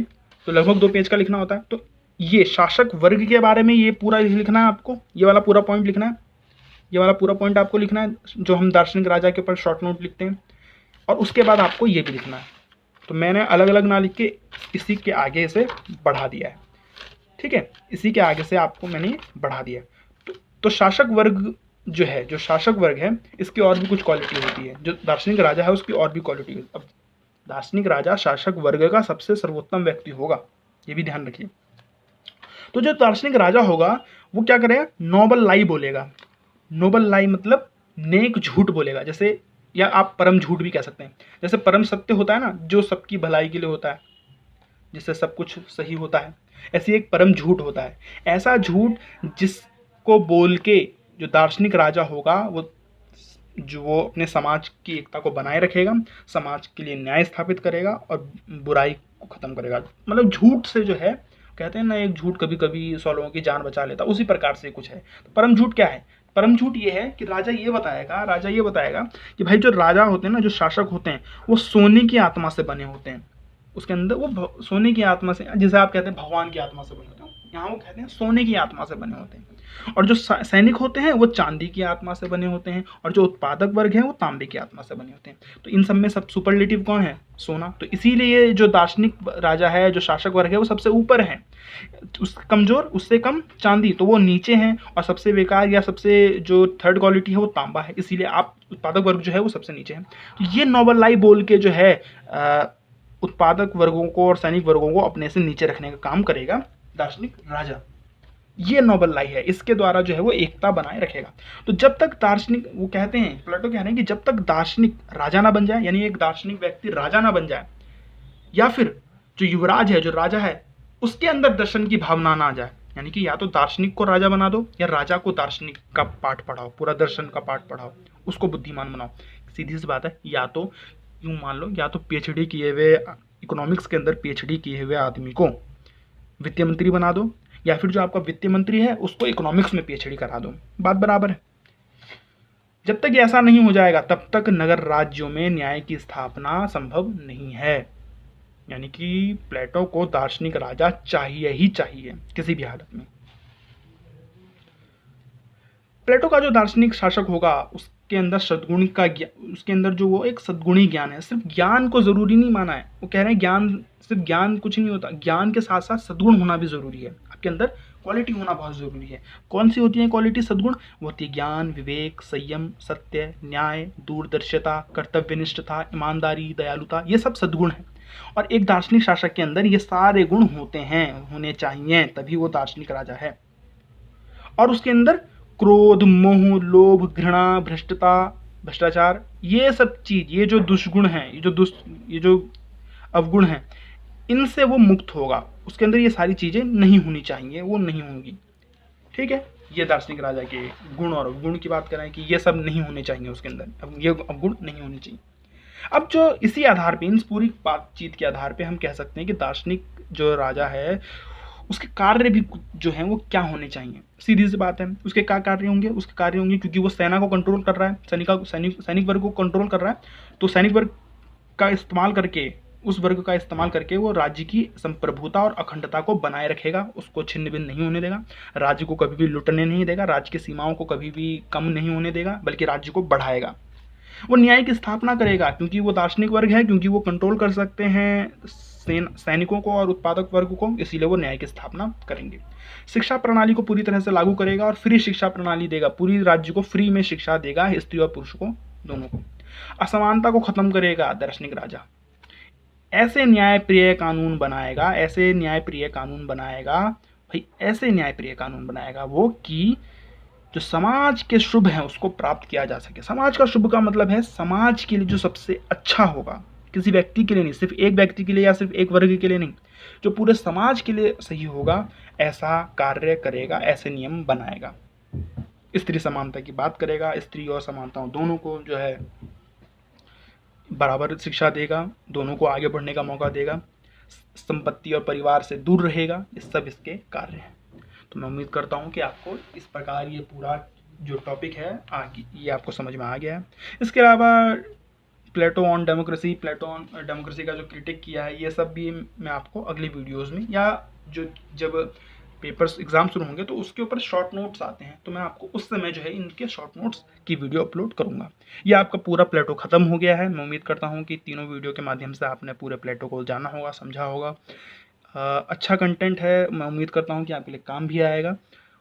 तो लगभग 2 पेज का लिखना होता है। तो ये शासक वर्ग के बारे में ये पूरा लिखना है आपको, ये वाला पूरा पॉइंट लिखना है, ये वाला पूरा पॉइंट आपको लिखना है जो हम दार्शनिक राजा के ऊपर शॉर्ट नोट लिखते हैं। और उसके बाद आपको ये भी लिखना है। तो मैंने अलग अलग ना लिख के इसी के आगे से बढ़ा दिया है, ठीक है, इसी के आगे से आपको मैंने बढ़ा दिया। तो शासक वर्ग जो है, जो शासक वर्ग है, इसकी और भी कुछ क्वालिटी होती है। जो दार्शनिक राजा है उसकी और भी क्वालिटी होती है। अब दार्शनिक राजा शासक वर्ग का सबसे सर्वोत्तम व्यक्ति होगा, ये भी ध्यान रखिए। तो जो दार्शनिक राजा होगा वो क्या करेगा, नोबल लाई बोलेगा। नोबल लाई मतलब नेक झूठ बोलेगा, जैसे, या आप परम झूठ भी कह सकते हैं। जैसे परम सत्य होता है ना, जो सबकी भलाई के लिए होता है, जिससे सब कुछ सही होता है, ऐसी एक परम झूठ होता है। ऐसा झूठ जिसको बोल के जो दार्शनिक राजा होगा वो अपने समाज की एकता को बनाए रखेगा, समाज के लिए न्याय स्थापित करेगा और बुराई को खत्म करेगा। मतलब झूठ से जो है, कहते हैं ना, एक झूठ कभी कभी 100 लोगों की जान बचा लेता, उसी प्रकार से कुछ है। तो परम झूठ क्या है? परम झूठ ये है कि राजा ये बताएगा कि भाई जो राजा होते हैं ना, जो शासक होते हैं, वो सोने की आत्मा से बने होते हैं। उसके अंदर वो सोने की आत्मा से, जैसे आप कहते हैं भगवान की आत्मा से बने होते हैं, यहाँ वो कहते हैं सोने की आत्मा से बने होते हैं। और जो सैनिक होते हैं वो चांदी की आत्मा से बने होते हैं, और जो उत्पादक वर्ग है वो तांबे की आत्मा से बने होते हैं। तो इन सब में सब सुपरलेटिव कौन है? सोना। तो इसीलिए जो दार्शनिक राजा है, जो शासक वर्ग है, वो सबसे ऊपर है। कमजोर, उससे कम चांदी, तो वो नीचे हैं। और सबसे बेकार या सबसे जो थर्ड क्वालिटी है वो तांबा है, इसीलिए आप उत्पादक वर्ग जो है वो सबसे नीचे है। तो ये नोबल लाई बोल के जो है उत्पादक वर्गों को और सैनिक वर्गों को अपने से नीचे रखने का काम करेगा दार्शनिक राजा। ये नोबल लाई है, इसके द्वारा जो है वो एकता बनाए रखेगा। तो जब तक दार्शनिक, वो कहते हैं, प्लेटो कह रहे हैं कि जब तक दार्शनिक राजा ना बन जाए, यानी एक दार्शनिक व्यक्ति राजा ना बन जाए, या फिर जो युवराज है, जो राजा है, उसके अंदर दर्शन की भावना ना आ जाए, यानी कि या तो दार्शनिक को राजा बना दो या राजा को दार्शनिक का पाठ पढ़ाओ, पूरा दर्शन का पाठ पढ़ाओ, उसको बुद्धिमान बनाओ। सीधी सी बात है, या तो यूं मान लो, या तो पीएचडी किए हुए, इकोनॉमिक्स के अंदर पीएचडी किए हुए आदमी को वित्त मंत्री बना दो, या फिर जो आपका वित्त मंत्री है उसको इकोनॉमिक्स में पीएचडी करा दो, बात बराबर है। जब तक ये ऐसा नहीं हो जाएगा तब तक नगर राज्यों में न्याय की स्थापना संभव नहीं है। यानी कि प्लेटो को दार्शनिक राजा चाहिए ही चाहिए किसी भी हालत में। प्लेटो का जो दार्शनिक शासक होगा उसके अंदर सद्गुण का ज्ञान, उसके अंदर जो वो एक सद्गुणी ज्ञान है, सिर्फ ज्ञान को जरूरी नहीं माना है। वो कह रहे हैं ज्ञान, सिर्फ ज्ञान कुछ नहीं होता, ज्ञान के साथ साथ सद्गुण होना भी जरूरी है, आपके अंदर क्वालिटी होना बहुत जरूरी है। कौन सी होती है क्वालिटी, सद्गुण? वो होती है ज्ञान, विवेक, संयम, सत्य, न्याय, दूरदर्शिता, कर्तव्यनिष्ठता, ईमानदारी, दयालुता, ये सब सद्गुण है। और एक दार्शनिक शासक के अंदर ये सारे गुण होते हैं, होने चाहिए, तभी वो दार्शनिक राजा है। और उसके अंदर क्रोध, मोह, लोभ, घृणा, भ्रष्टाचार, ये सब चीज, ये जो दुष्गुण हैं, ये जो अवगुण हैं, इनसे वो मुक्त होगा। उसके अंदर ये सारी चीजें नहीं होनी चाहिए, वो नहीं होंगी। ठीक है, ये दार्शनिक राजा के गुण और अवगुण की बात करें कि ये सब नहीं होने चाहिए उसके अंदर, अब ये अवगुण नहीं होने चाहिए। अब जो इसी आधार पे, इन पूरी बातचीत के आधार पे हम कह सकते हैं कि दार्शनिक जो राजा है उसके कार्य भी जो हैं वो क्या होने चाहिए। सीधी सी बात है, उसके क्या कार्य होंगे? उसके कार्य होंगे, क्योंकि वो सेना को कंट्रोल कर रहा है, सैनिक वर्ग को कंट्रोल कर रहा है, तो सैनिक वर्ग का इस्तेमाल करके, उस वर्ग का इस्तेमाल करके वो राज्य की संप्रभुता और अखंडता को बनाए रखेगा, उसको छिन्न भिन्न नहीं होने देगा, राज्य को कभी भी लुटने नहीं देगा, राज्य की सीमाओं को कभी भी कम नहीं होने देगा, बल्कि राज्य को बढ़ाएगा। वो न्याय की स्थापना करेगा, क्योंकि वो दार्शनिक वर्ग है, क्योंकि वो कंट्रोल कर सकते हैं सैनिकों को और उत्पादक वर्ग को, इसीलिए वो न्याय की स्थापना करेंगे। शिक्षा प्रणाली को पूरी तरह से लागू करेगा और फ्री शिक्षा प्रणाली देगा, पूरी राज्य को फ्री में शिक्षा देगा, स्त्री और पुरुष को, दोनों को। असमानता को खत्म करेगा दार्शनिक राजा। ऐसे न्यायप्रिय कानून बनाएगा, ऐसे न्यायप्रिय कानून बनाएगा, भाई ऐसे न्यायप्रिय कानून बनाएगा वो कि जो समाज के शुभ है उसको प्राप्त किया जा सके। समाज का शुभ का मतलब है समाज के लिए जो सबसे अच्छा होगा, किसी व्यक्ति के लिए नहीं, सिर्फ एक व्यक्ति के लिए या सिर्फ एक वर्ग के लिए नहीं, जो पूरे समाज के लिए सही होगा, ऐसा कार्य करेगा, ऐसे नियम बनाएगा। स्त्री समानता की बात करेगा, स्त्री और समानता दोनों को जो है बराबर शिक्षा देगा, दोनों को आगे बढ़ने का मौका देगा, संपत्ति और परिवार से दूर रहेगा, ये सब इसके कार्य हैं। तो मैं उम्मीद करता हूँ कि आपको इस प्रकार ये पूरा जो टॉपिक है ये आपको समझ में आ गया है। इसके अलावा प्लेटो ऑन डेमोक्रेसी का जो क्रिटिक किया है, ये सब भी मैं आपको अगली वीडियोस में, या जो जब पेपर्स एग्जाम शुरू होंगे तो उसके ऊपर शॉर्ट नोट्स आते हैं, तो मैं आपको उस समय जो है इनके शॉर्ट नोट्स की वीडियो अपलोड करूंगा। ये आपका पूरा प्लेटो खत्म हो गया है। मैं उम्मीद करता हूँ कि तीनों वीडियो के माध्यम से आपने पूरे प्लेटो को जाना होगा, समझा होगा। अच्छा कंटेंट है, मैं उम्मीद करता हूँ कि आपके लिए काम भी आएगा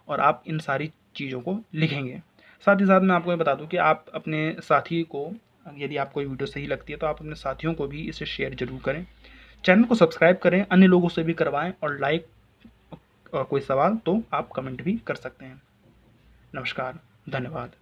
और आप इन सारी चीज़ों को लिखेंगे। साथ ही साथ मैं आपको ये बता दूँ कि आप अपने साथी को, यदि आपको ये वीडियो सही लगती है तो आप अपने साथियों को भी इसे शेयर जरूर करें, चैनल को सब्सक्राइब करें, अन्य लोगों से भी करवाएं, और लाइक और कोई सवाल तो आप कमेंट भी कर सकते हैं। नमस्कार, धन्यवाद।